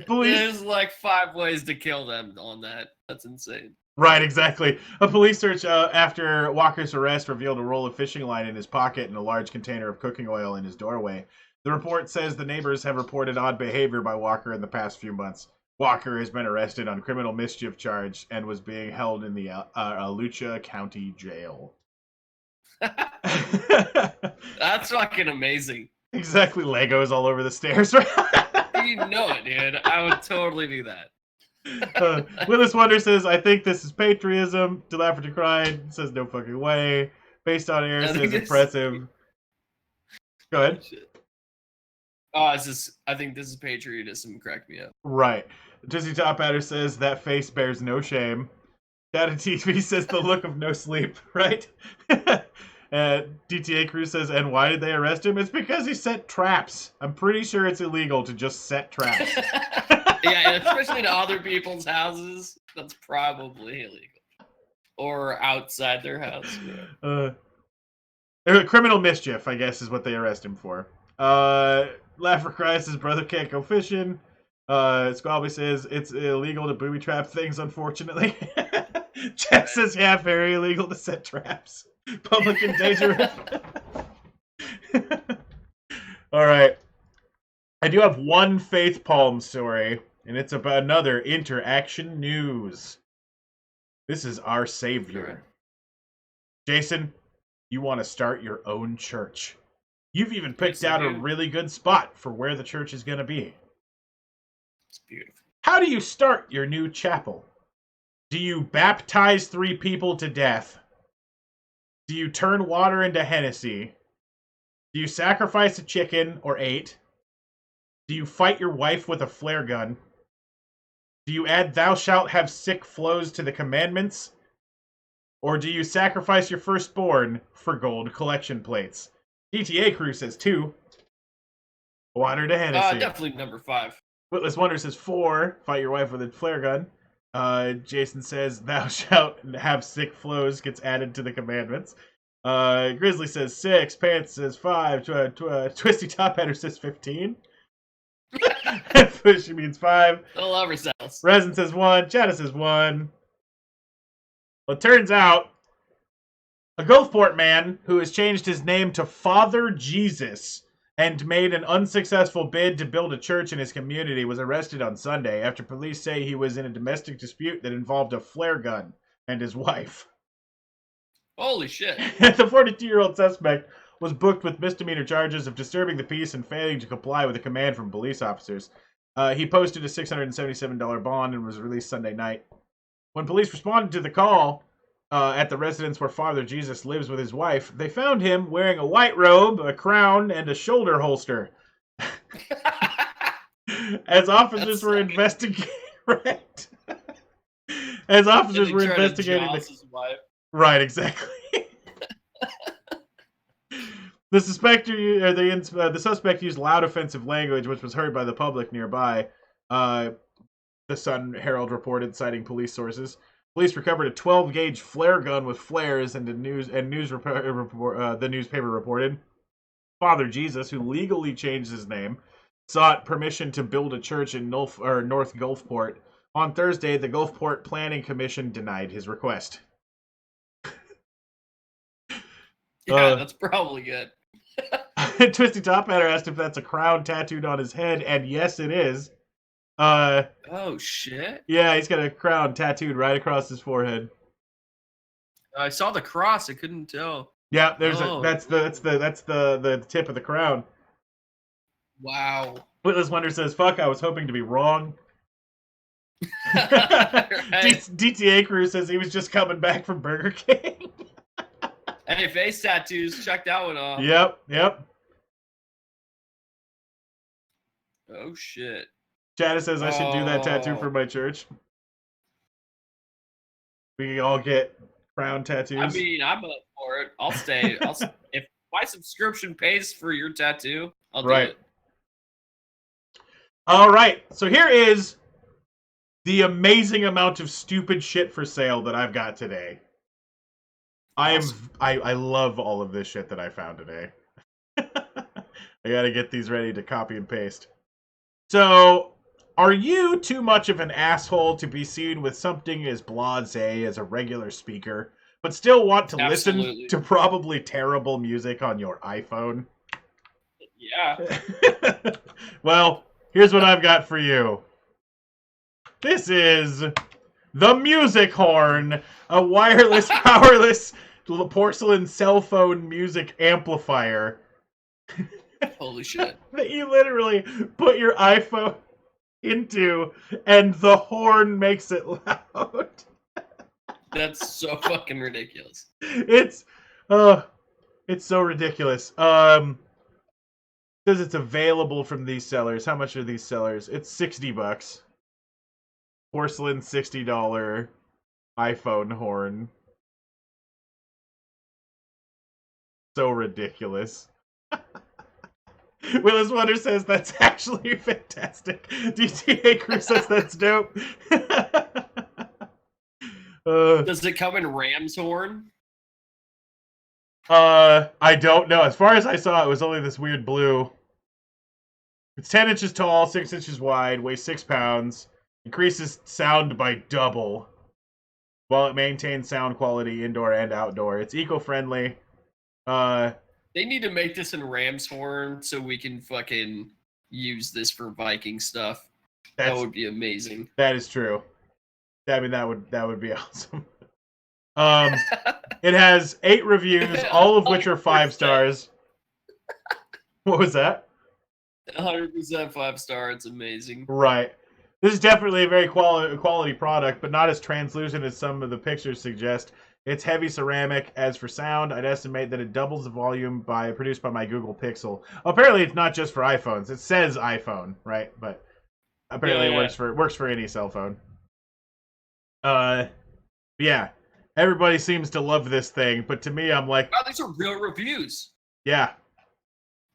There's like 5 ways to kill them on that. That's insane. Right, exactly. A police search after Walker's arrest revealed a roll of fishing line in his pocket and a large container of cooking oil in his doorway. The report says the neighbors have reported odd behavior by Walker in the past few months. Walker has been arrested on criminal mischief charge and was being held in the Alachua County Jail. That's fucking amazing. Exactly, Legos all over the stairs. You know it, dude. I would totally do that. Willis Wonder says, I think this is patriotism. Dilapidate Cried says, no fucking way. Based on air says, impressive. Go ahead. Oh, I think this is patriotism. Crack me up. Right. Jesse Top Adder says, that face bears no shame. Data TV says the look of no sleep, right? DTA Crew says, and why did they arrest him? It's because he set traps. I'm pretty sure it's illegal to just set traps. Yeah, and especially to other people's houses, that's probably illegal. Or outside their house. Criminal mischief, I guess, is what they arrest him for. Laugh or Cry says brother can't go fishing. Squabby says it's illegal to booby trap things, unfortunately. Jeff says, yeah, very illegal to set traps. Public and dangerous. All right. I do have one Faith Palm story, and it's about another Interaction News. This is our savior. Jason, you want to start your own church. You've even picked out a really good spot for where the church is going to be. It's beautiful. How do you start your new chapel? Do you baptize 3 people to death? Do you turn water into Hennessy? Do you sacrifice a chicken or 8? Do you fight your wife with a flare gun? Do you add thou shalt have sick flows to the commandments? Or do you sacrifice your firstborn for gold collection plates? ETA Crew says 2. Water to Hennessy. Definitely number 5. Witless Wonder says 4. Fight your wife with a flare gun. Jason says thou shalt have sick flows gets added to the commandments. Grizzly says 6. Pants says 5. Twisty Top Header says 15. Pushy means 5. They'll love ourselves. Resin says 1. Chatta says 1. Well, it turns out a Gulfport man who has changed his name to Father Jesus and made an unsuccessful bid to build a church in his community was arrested on Sunday after police say he was in a domestic dispute that involved a flare gun and his wife. Holy shit. The 42-year-old suspect was booked with misdemeanor charges of disturbing the peace and failing to comply with a command from police officers. He posted a $677 bond and was released Sunday night. When police responded to the call at the residence where Father Jesus lives with his wife, they found him wearing a white robe, a crown, and a shoulder holster. As officers were investigating, right? As officers were investigating his wife. Right, exactly. The suspect used loud offensive language, which was heard by the public nearby. The Sun Herald reported, citing police sources. Police recovered a 12-gauge flare gun with flares, and the newspaper reported. Father Jesus, who legally changed his name, sought permission to build a church in North Gulfport. On Thursday, the Gulfport Planning Commission denied his request. Yeah, that's probably good. Twisty Top Hatter asked if that's a crown tattooed on his head, and yes, it is. Oh shit! Yeah, he's got a crown tattooed right across his forehead. I saw the cross. I couldn't tell. Yeah, that's the tip of the crown. Wow. Witless Wonder says, "Fuck, I was hoping to be wrong." Right. DTA Crew says he was just coming back from Burger King. Hey, face tattoos. Check that one off. Yep. Oh shit. Chada says I should do that tattoo for my church. We can all get crown tattoos. I mean, I'm up for it. I'll stay. If my subscription pays for your tattoo, I'll do it. All right. So here is the amazing amount of stupid shit for sale that I've got today. Awesome. I love all of this shit that I found today. I gotta get these ready to copy and paste. So, are you too much of an asshole to be seen with something as blasé as a regular speaker, but still want to listen to probably terrible music on your iPhone? Yeah. Well, here's what I've got for you. This is the Music Horn, a wireless, powerless porcelain cell phone music amplifier. Holy shit. That you literally put your iPhone into, and the horn makes it loud. That's so fucking ridiculous. It's so ridiculous. Says it's available from these sellers. How much are these sellers? It's $60. Porcelain $60 iPhone horn. So ridiculous. Willis Wonder says that's actually fantastic. DTA Crew says that's dope. Does it come in ram's horn? I don't know. As far as I saw, it was only this weird blue. It's 10 inches tall, 6 inches wide, weighs 6 pounds, increases sound by double, while it maintains sound quality indoor and outdoor. It's eco-friendly. They need to make this in ram's horn so we can fucking use this for Viking stuff. That would be amazing. That is true. I mean, that would be awesome. It has 8 reviews, all of which are 5 stars. What was that? 100% 5-star. It's amazing. Right. This is definitely a very quality product, but not as translucent as some of the pictures suggest. It's heavy ceramic. As for sound, I'd estimate that it doubles the volume produced by my Google Pixel. Apparently, it's not just for iPhones. It says iPhone, right? But apparently, it works for any cell phone. Yeah. Everybody seems to love this thing, but to me, I'm like, wow, these are real reviews. Yeah.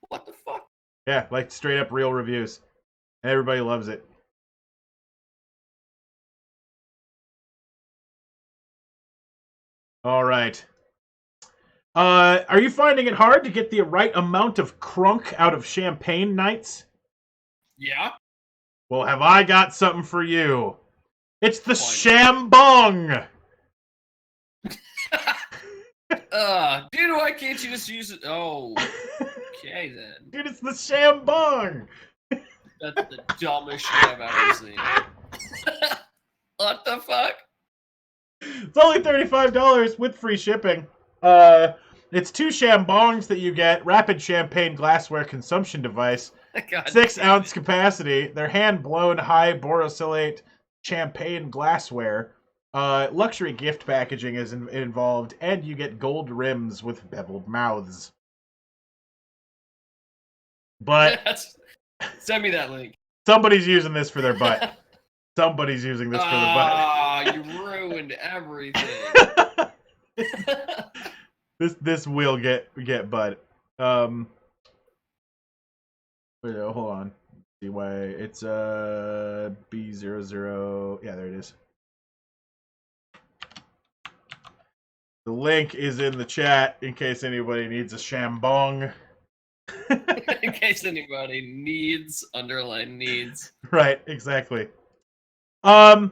What the fuck? Yeah, like straight up real reviews. And everybody loves it. All right. Are you finding it hard to get the right amount of crunk out of champagne nights? Yeah. Well, have I got something for you? It's the Shambong! Dude, why can't you just use it? Oh, okay then. Dude, it's the Shambong! That's the dumbest shit I've ever seen. What the fuck? It's only $35 with free shipping. It's 2 Shambongs that you get. Rapid champagne glassware consumption device. 6-ounce capacity. They're hand-blown high borosilicate champagne glassware. Luxury gift packaging is involved, and you get gold rims with beveled mouths. But send me that link. Somebody's using this for their butt. Somebody's using this for the butt. Ah, you ruined everything. This will get butt. Wait, hold on. See why it's B00. Yeah, there it is. The link is in the chat in case anybody needs a Shambong. In case anybody needs, underline needs. Right, exactly. And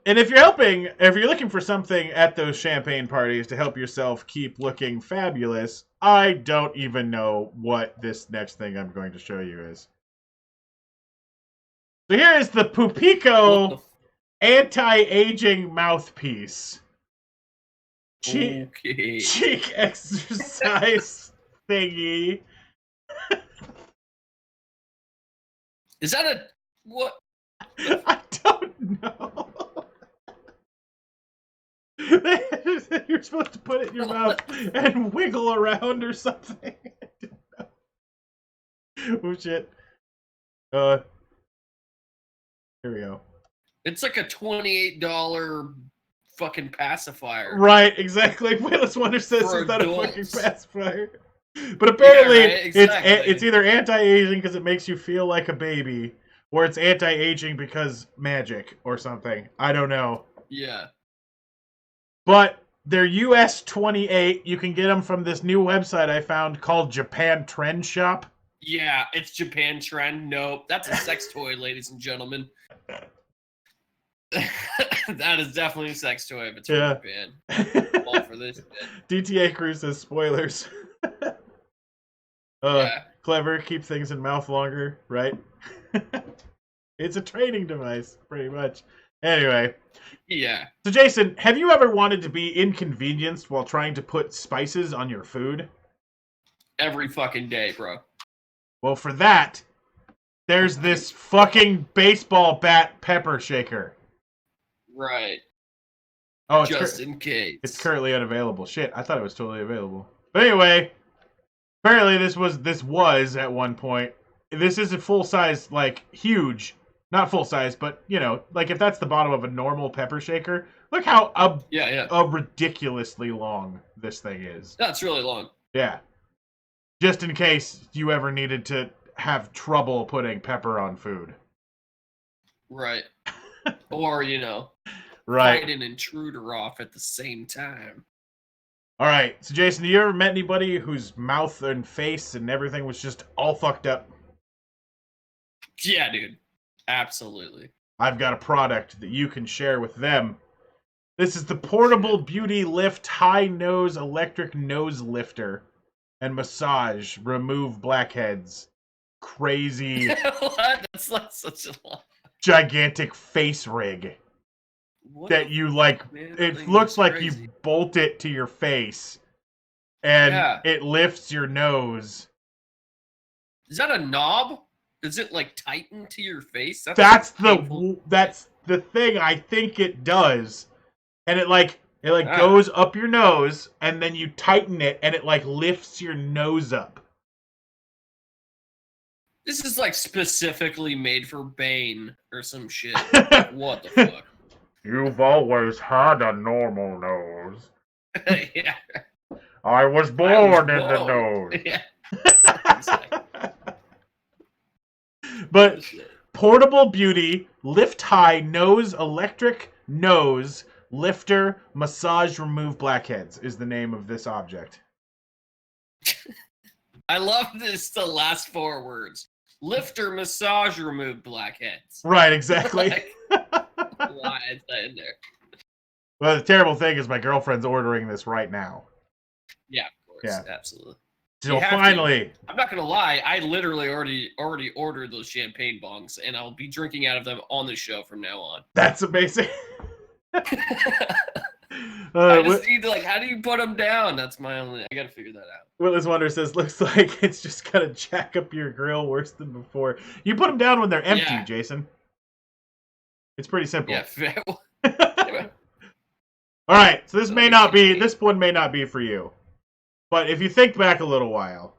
if you're looking for something at those champagne parties to help yourself keep looking fabulous, I don't even know what this next thing I'm going to show you is. So here is the Pupico anti-aging mouthpiece. Cheek exercise thingy. Is that a what? I don't know. You're supposed to put it in your mouth and wiggle around or something. Oh shit. Here we go. It's like a $28 fucking pacifier. Right, exactly. Willis Wonder says it's not a fucking pacifier. But apparently, it's either anti-aging because it makes you feel like a baby, or it's anti-aging because magic or something. I don't know. Yeah. But they're US 28. You can get them from this new website I found called Japan Trend Shop. Yeah, it's Japan Trend. Nope, that's a sex toy, ladies and gentlemen. That is definitely a sex toy if it's from Japan. All for this shit. DTA Crew says spoilers. Clever, keep things in mouth longer, right? It's a training device, pretty much. Anyway. Yeah. So Jason, have you ever wanted to be inconvenienced while trying to put spices on your food? Every fucking day, bro. Well, for that, there's this fucking baseball bat pepper shaker. Right. Oh, just in case. It's currently unavailable. Shit, I thought it was totally available. But anyway, apparently this was at one point. This is a full size, like, huge Not full size, but, you know, like if that's the bottom of a normal pepper shaker, look how Yeah. ridiculously long this thing is. That's really long. Yeah. Just in case you ever needed to have trouble putting pepper on food. Right. Or, Right. fight an intruder off at the same time. All right. So, Jason, do you ever met anybody whose mouth and face and everything was just all fucked up? Yeah, dude. Absolutely. I've got a product that you can share with them. This is the Portable Beauty Lift High Nose Electric Nose Lifter and Massage Remove Blackheads. Crazy, What? That's like such a lot. gigantic face rig What that you like. man, It looks like crazy. you bolt it to your face and Yeah. it lifts your nose. Is that a knob? Does it like tighten to your face? That's painful. the thing I think it does. And it Ah. goes up your nose and then you tighten it and it like lifts your nose up. This is like specifically made for Bane or some shit. Like, what the fuck? You've always had a normal nose. Yeah. I was born in the nose. Yeah. But Portable Beauty Lift High Nose Electric Nose Lifter Massage Remove Blackheads is the name of this object. I love this. The last 4 words: lifter, massage, remove blackheads. Right, exactly. Like, why is that in there? Well, the terrible thing is my girlfriend's ordering this right now. Yeah, of course, Yeah. absolutely. So finally, I'm not gonna lie. I literally already ordered those champagne bongs, and I'll be drinking out of them on the show from now on. that's amazing. I just need to, like, how do you put them down? That's my only. I gotta figure that out. Willis Wonder says, looks like it's just gonna jack up your grill worse than before. You put them down when they're empty, Yeah. Jason. It's pretty simple. Yeah. Fair. All right, so this one may not be for you. But if you think back a little while,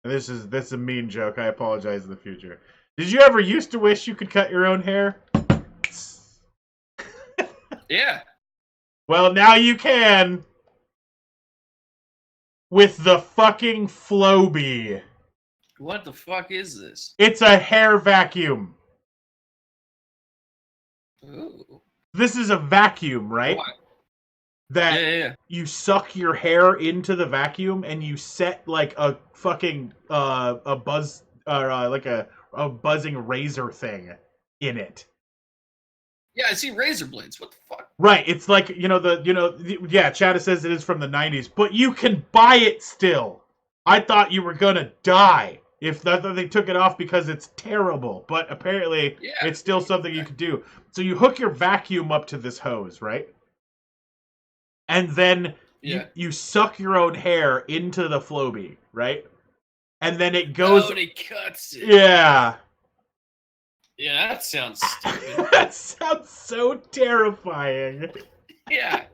and this is a mean joke, I apologize in the future. Did you ever used to wish you could cut your own hair? Yeah. Well, now you can. With the fucking Flowbee. What the fuck is this? It's a hair vacuum. Ooh. This is a vacuum, right? What? That Yeah. you suck your hair into the vacuum and you set like a fucking a buzz or like a buzzing razor thing in it. Yeah, I see razor blades. What the fuck? Right, it's like yeah. Chad says it is from the 90s, but you can buy it still. I thought you were gonna die if they took it off because it's terrible, but apparently it's still something you could do. So you hook your vacuum up to this hose, right? And then you suck your own hair into the Flowbee, right? And then it goes. Oh, and it cuts it. Yeah. Yeah, that sounds stupid. That sounds so terrifying. Yeah.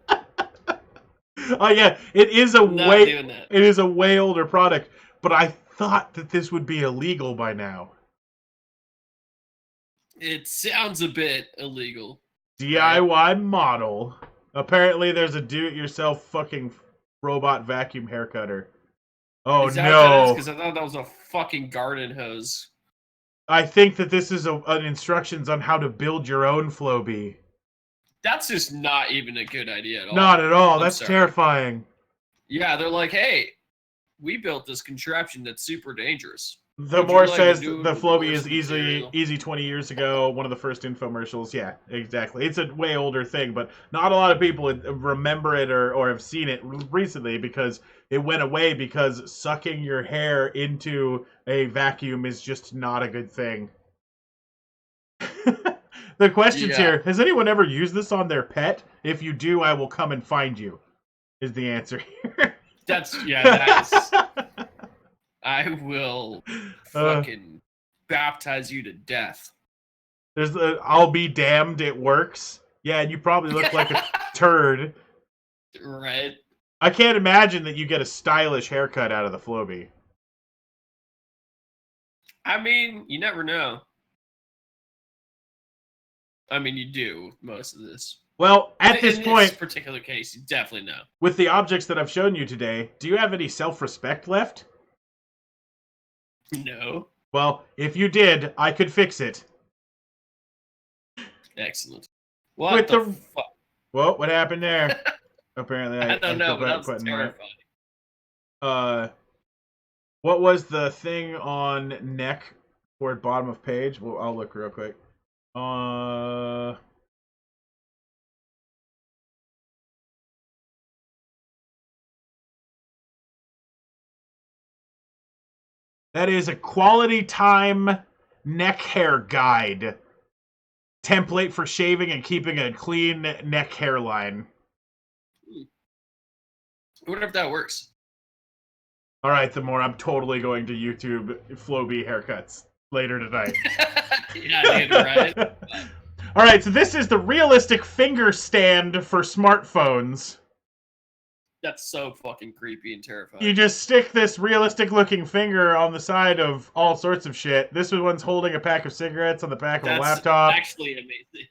Oh yeah, it is a way older product, but I thought that this would be illegal by now. It sounds a bit illegal. DIY model. Apparently, there's a do-it-yourself fucking robot vacuum hair cutter. Oh no! Because I thought that was a fucking garden hose. I think that this is an instructions on how to build your own Flowbee. That's just not even a good idea at all. Not at all. That's terrifying. Yeah, they're like, hey, we built this contraption that's super dangerous. The more says the Flowbee is easy 20 years ago, one of the first infomercials. Yeah, exactly. It's a way older thing, but not a lot of people remember it or have seen it recently because it went away because sucking your hair into a vacuum is just not a good thing. The question's here. Has anyone ever used this on their pet? If you do, I will come and find you, is the answer here. That's I will fucking baptize you to death. There's I'll be damned it works. Yeah, and you probably look like a turd. Right. I can't imagine that you get a stylish haircut out of the Flowbee. I mean, you never know. I mean, you do most of this. Well, at this In point, this particular case, you definitely know. with the objects that I've shown you today, do you have any self-respect left? No. Well, if you did, I could fix it. Excellent. What With the the... fuck? Whoa, what happened there? Apparently, I I don't know, but that was terrifying. What was the thing on neck toward bottom of page? Well, I'll look real quick. That is a quality time neck hair guide. Template for shaving and keeping a clean neck hairline. I wonder if that works. All right, the more I'm totally going to YouTube Floby haircuts later tonight. Yeah, dude, right? All right, so this is the realistic finger stand for smartphones. That's so fucking creepy and terrifying. You just stick this realistic-looking finger on the side of all sorts of shit. This one's holding a pack of cigarettes on the back of a laptop. Actually amazing.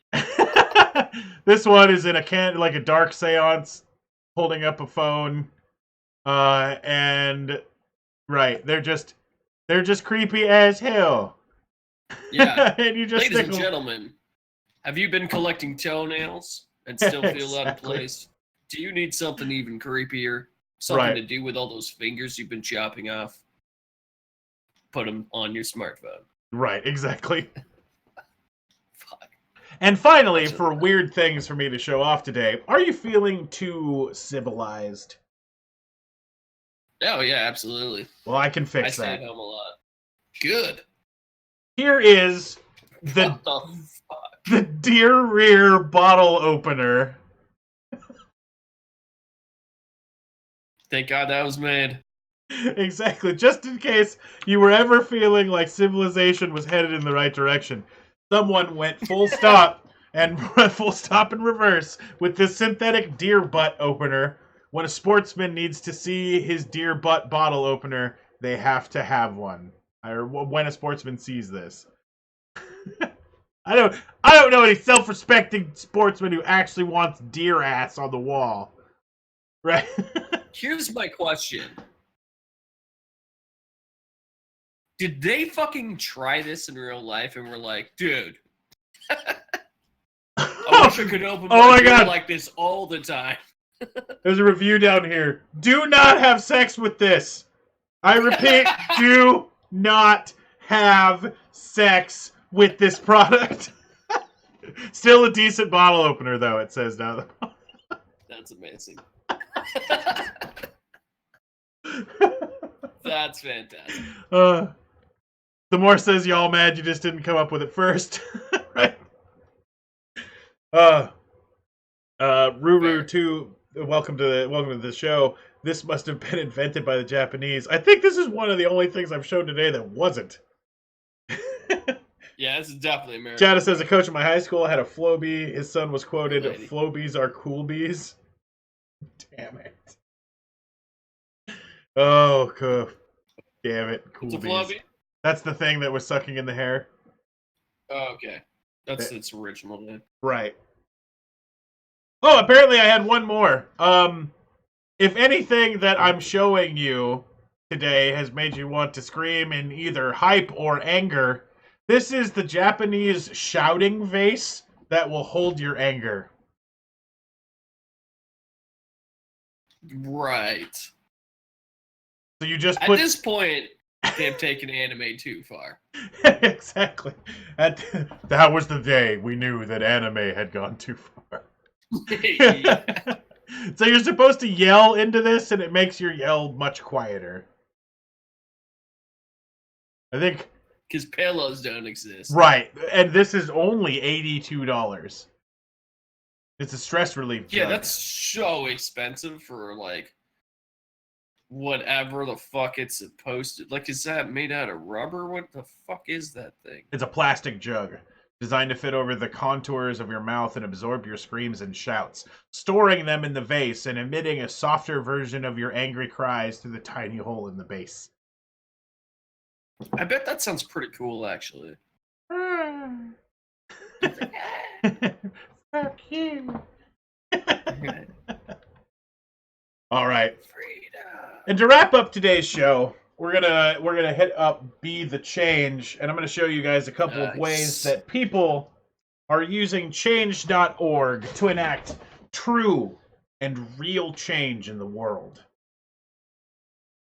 This one is in like a dark seance, holding up a phone. And right, they're just creepy as hell. Yeah. And you just Ladies and gentlemen, have you been collecting toenails and still feel out of place? Do you need something even creepier? Something to do with all those fingers you've been chopping off? Put them on your smartphone. Right, exactly. Fuck. And finally, for weird things for me to show off today, are you feeling too civilized? Oh, yeah, absolutely. Well, I can fix that. I stay at home a lot. Good. Here is the Deer Rear bottle opener. Thank God that was made. Exactly. Just in case you were ever feeling like civilization was headed in the right direction, someone went full stop and full stop in reverse with this synthetic deer butt opener. When a sportsman needs to see his deer butt bottle opener, they have to have one. Or when a sportsman sees this. I don't know any self-respecting sportsman who actually wants deer ass on the wall. Right? Here's my question. Did they fucking try this in real life and were like, dude, I wish I could open my door like this all the time. There's a review down here. Do not have sex with this. I repeat, do not have sex with this product. Still a decent bottle opener, though, it says now. That's amazing. That's fantastic. The more says y'all mad you just didn't come up with it first. Right? Ruru 2, welcome to the show. This must have been invented by the Japanese. I think this is one of the only things I've shown today that wasn't. Yeah, this is definitely American. Chada says a coach in my high school had a Floby. His son was quoted, "Flobies are cool bees." Damn it. Oh, cool. Damn it. Cool bees. Floby? That's the thing that was sucking in the hair. Oh, okay. That's its original name. Right. Oh, apparently I had one more. If anything that I'm showing you today has made you want to scream in either hype or anger, this is the Japanese shouting vase that will hold your anger. Right. So you just At this point, they've taken anime too far. Exactly. That was the day we knew that anime had gone too far. Yeah. So you're supposed to yell into this, and it makes your yell much quieter. I think... Because pillows don't exist. Right. And this is only $82. It's a stress relief drug. Yeah, that's so expensive for, like, whatever the fuck it's supposed to... Like, is that made out of rubber? What the fuck is that thing? It's a plastic jug designed to fit over the contours of your mouth and absorb your screams and shouts, storing them in the vase and emitting a softer version of your angry cries through the tiny hole in the base. I bet that sounds pretty cool, actually. Fuck you. Right. All right. Freedom. And to wrap up today's show, we're gonna hit up Be the Change, and I'm gonna show you guys a couple of ways Nice. that people are using change.org to enact true and real change in the world.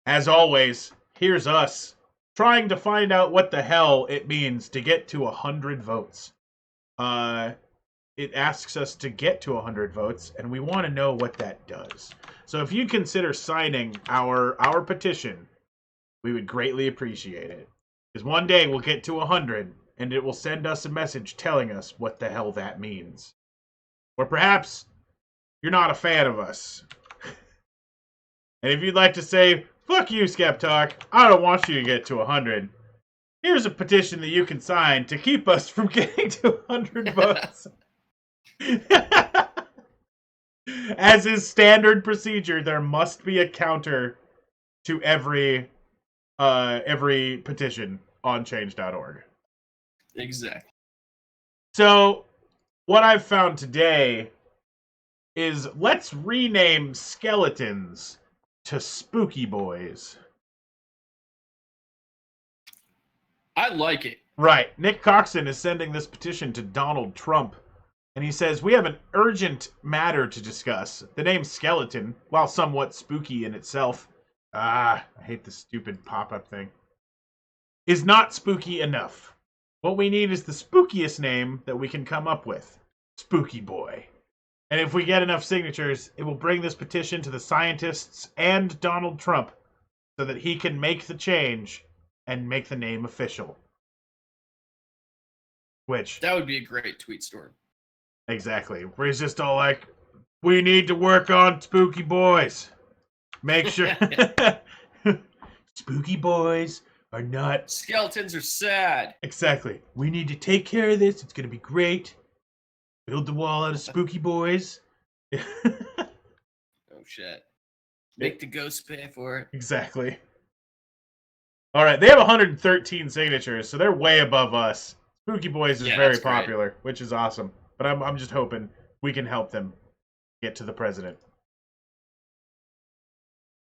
As always, here's us trying to find out what the hell it means to get to 100 votes. Uh, it asks us to get to 100 votes, and we want to know what that does. So if you consider signing our petition, we would greatly appreciate it. Because one day we'll get to 100, and it will send us a message telling us what the hell that means. Or perhaps you're not a fan of us. And if you'd like to say, fuck you, Skeptalk, I don't want you to get to 100, here's a petition that you can sign to keep us from getting to 100 votes. As is standard procedure, there must be a counter to every petition on change.org. Exactly. So, what I've found today is let's rename skeletons to spooky boys. I like it. Right. Nick Coxon is sending this petition to Donald Trump, and he says, we have an urgent matter to discuss. The name skeleton, while somewhat spooky in itself, I hate this stupid pop-up thing, is not spooky enough. What we need is the spookiest name that we can come up with. Spooky Boy. And if we get enough signatures, it will bring this petition to the scientists and Donald Trump so that he can make the change and make the name official. Which... that would be a great tweet storm. Exactly. Where he's just all like, we need to work on spooky boys. Make sure... spooky boys are not... skeletons are sad. Exactly. We need to take care of this. It's going to be great. Build the wall out of spooky boys. Oh, shit. Make the ghosts pay for it. Exactly. All right. They have 113 signatures, so they're way above us. Spooky Boys is very popular, which is awesome. But I'm just hoping we can help them get to the president.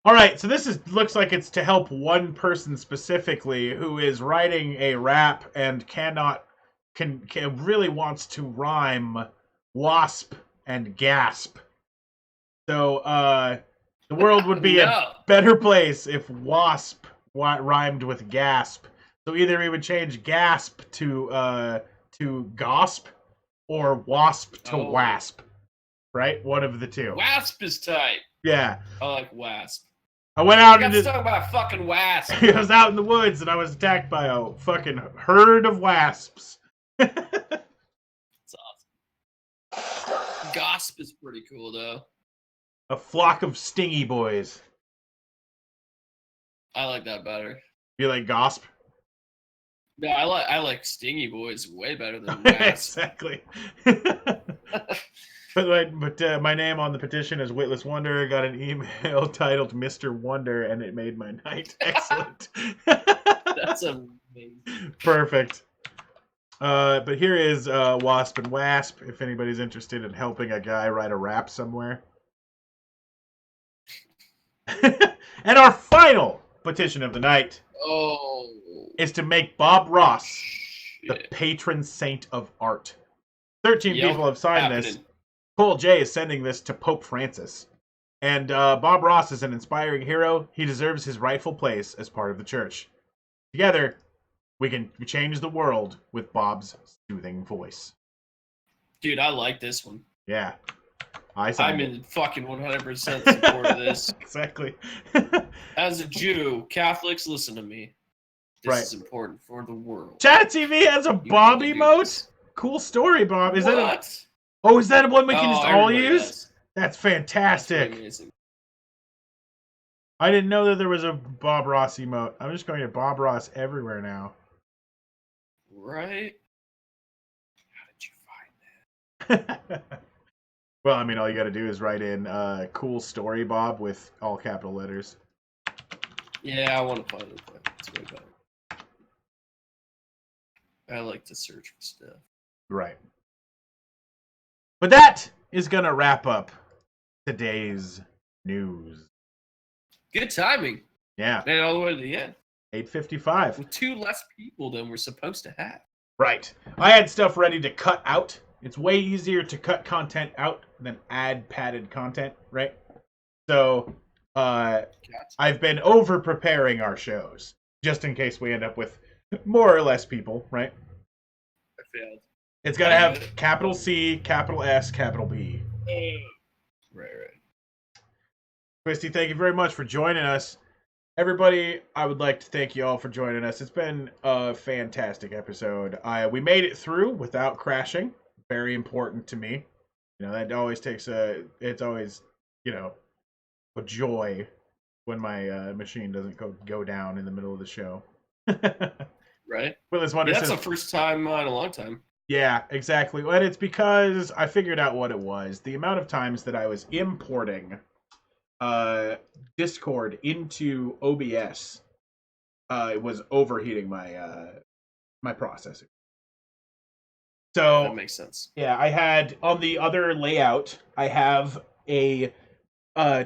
All right, so this looks like it's to help one person specifically who is writing a rap and really wants to rhyme wasp and gasp. So the world would be a better place if wasp rhymed with gasp. So either we would change gasp to gosp or wasp to wasp, right? One of the two. Wasp is tight. Yeah. I like wasp. I went out and talk about a fucking wasp. I was out in the woods and I was attacked by a fucking herd of wasps. That's awesome. Gosp is pretty cool though. A flock of stingy boys. I like that better. You like gosp? No, I like stingy boys way better than wasp. Exactly. But my name on the petition is Witless Wonder. I got an email titled Mr. Wonder, and it made my night. Excellent. That's amazing. Perfect. But here is Wasp and Wasp, if anybody's interested in helping a guy write a rap somewhere. And our final petition of the night is to make Bob Ross the patron saint of art. 13 people have signed this. Cole J is sending this to Pope Francis. And Bob Ross is an inspiring hero. He deserves his rightful place as part of the church. Together, we can change the world with Bob's soothing voice. Dude, I like this one. Yeah. I'm in fucking 100% support of this. Exactly. As a Jew, Catholics, listen to me. This is important for the world. Chat TV has a Bob emote? Cool story, Bob. Is that is that one we can just all use? That's fantastic. That's I didn't know that there was a Bob Ross emote. I'm just going to Bob Ross everywhere now. Right? How did you find that? Well, I mean, all you got to do is write in cool story, Bob, with all capital letters. Yeah, I want to find it. It's way better. I like to search for stuff. Right. But that is gonna wrap up today's news. Good timing. Yeah. Made it all the way to the end. 8:55. With 2 less people than we're supposed to have. Right. I had stuff ready to cut out. It's way easier to cut content out than add padded content, right? So, Gotcha. I've been over preparing our shows just in case we end up with more or less people, right? I failed. It's got to have capital C, capital S, capital B. Right. Christy, thank you very much for joining us. Everybody, I would like to thank you all for joining us. It's been a fantastic episode. We made it through without crashing. Very important to me. You know, that always takes it's always, you know, a joy when my machine doesn't go down in the middle of the show. Right. Willis Yeah, Wonder that's says, the first time in a long time. yeah, exactly. And it's because I figured out what it was. The amount of times that I was importing Discord into OBS was overheating my my processor. So That makes sense. yeah, I had on the other layout, I have a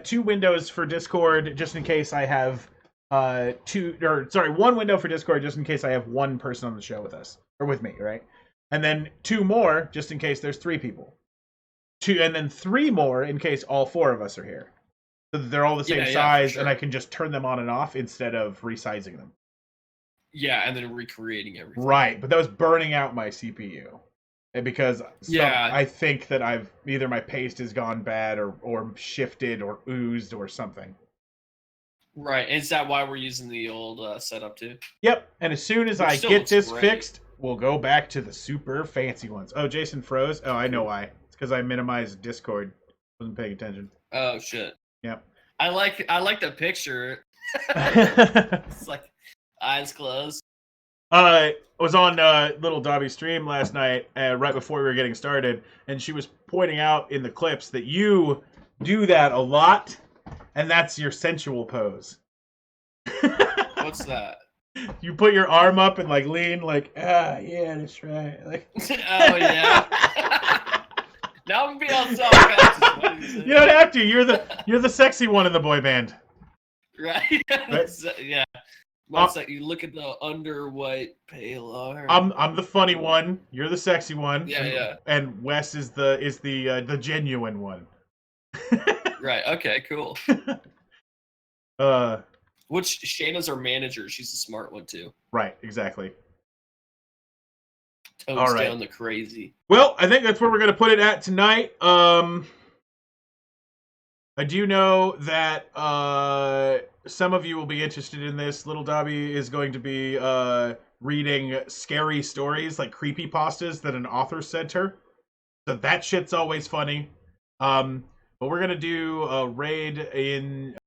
2 windows for Discord just in case I have one window for Discord just in case I have one person on the show with us or with me, right? And then 2 more just in case there's 3 people. 2 and then 3 more in case all 4 of us are here. So that they're all the same size, sure. and I can just turn them on and off instead of resizing them. Yeah, and then recreating everything. Right, but that was burning out my CPU. And because I think that either my paste has gone bad or shifted or oozed or something. Right, is that why we're using the old setup too? Yep, and as soon as I get this fixed, we'll go back to the super fancy ones. Oh, Jason froze? Oh, I know why. It's because I minimized Discord. Wasn't paying attention. Oh, shit. Yep. I like the picture. It's like eyes closed. I was on Little Dobby's stream last night, right before we were getting started, and she was pointing out in the clips that you do that a lot, and that's your sensual pose. What's that? You put your arm up and like lean, like yeah, that's right. Like, oh yeah. Now I'm being all self-conscious. You don't have to. You're the sexy one in the boy band. Right? Yeah. Once you look at the underwhite pale arm. I'm the funny one. You're the sexy one. Yeah. And Wes is the genuine one. Right. Okay. Cool. Which Shayna's our manager. She's the smart one too. Right. Exactly. Tones down the crazy. Well, I think that's where we're gonna put it at tonight. I do know that some of you will be interested in this. Little Dobby is going to be reading scary stories, like creepypastas that an author sent her. So that shit's always funny. But we're gonna do a raid in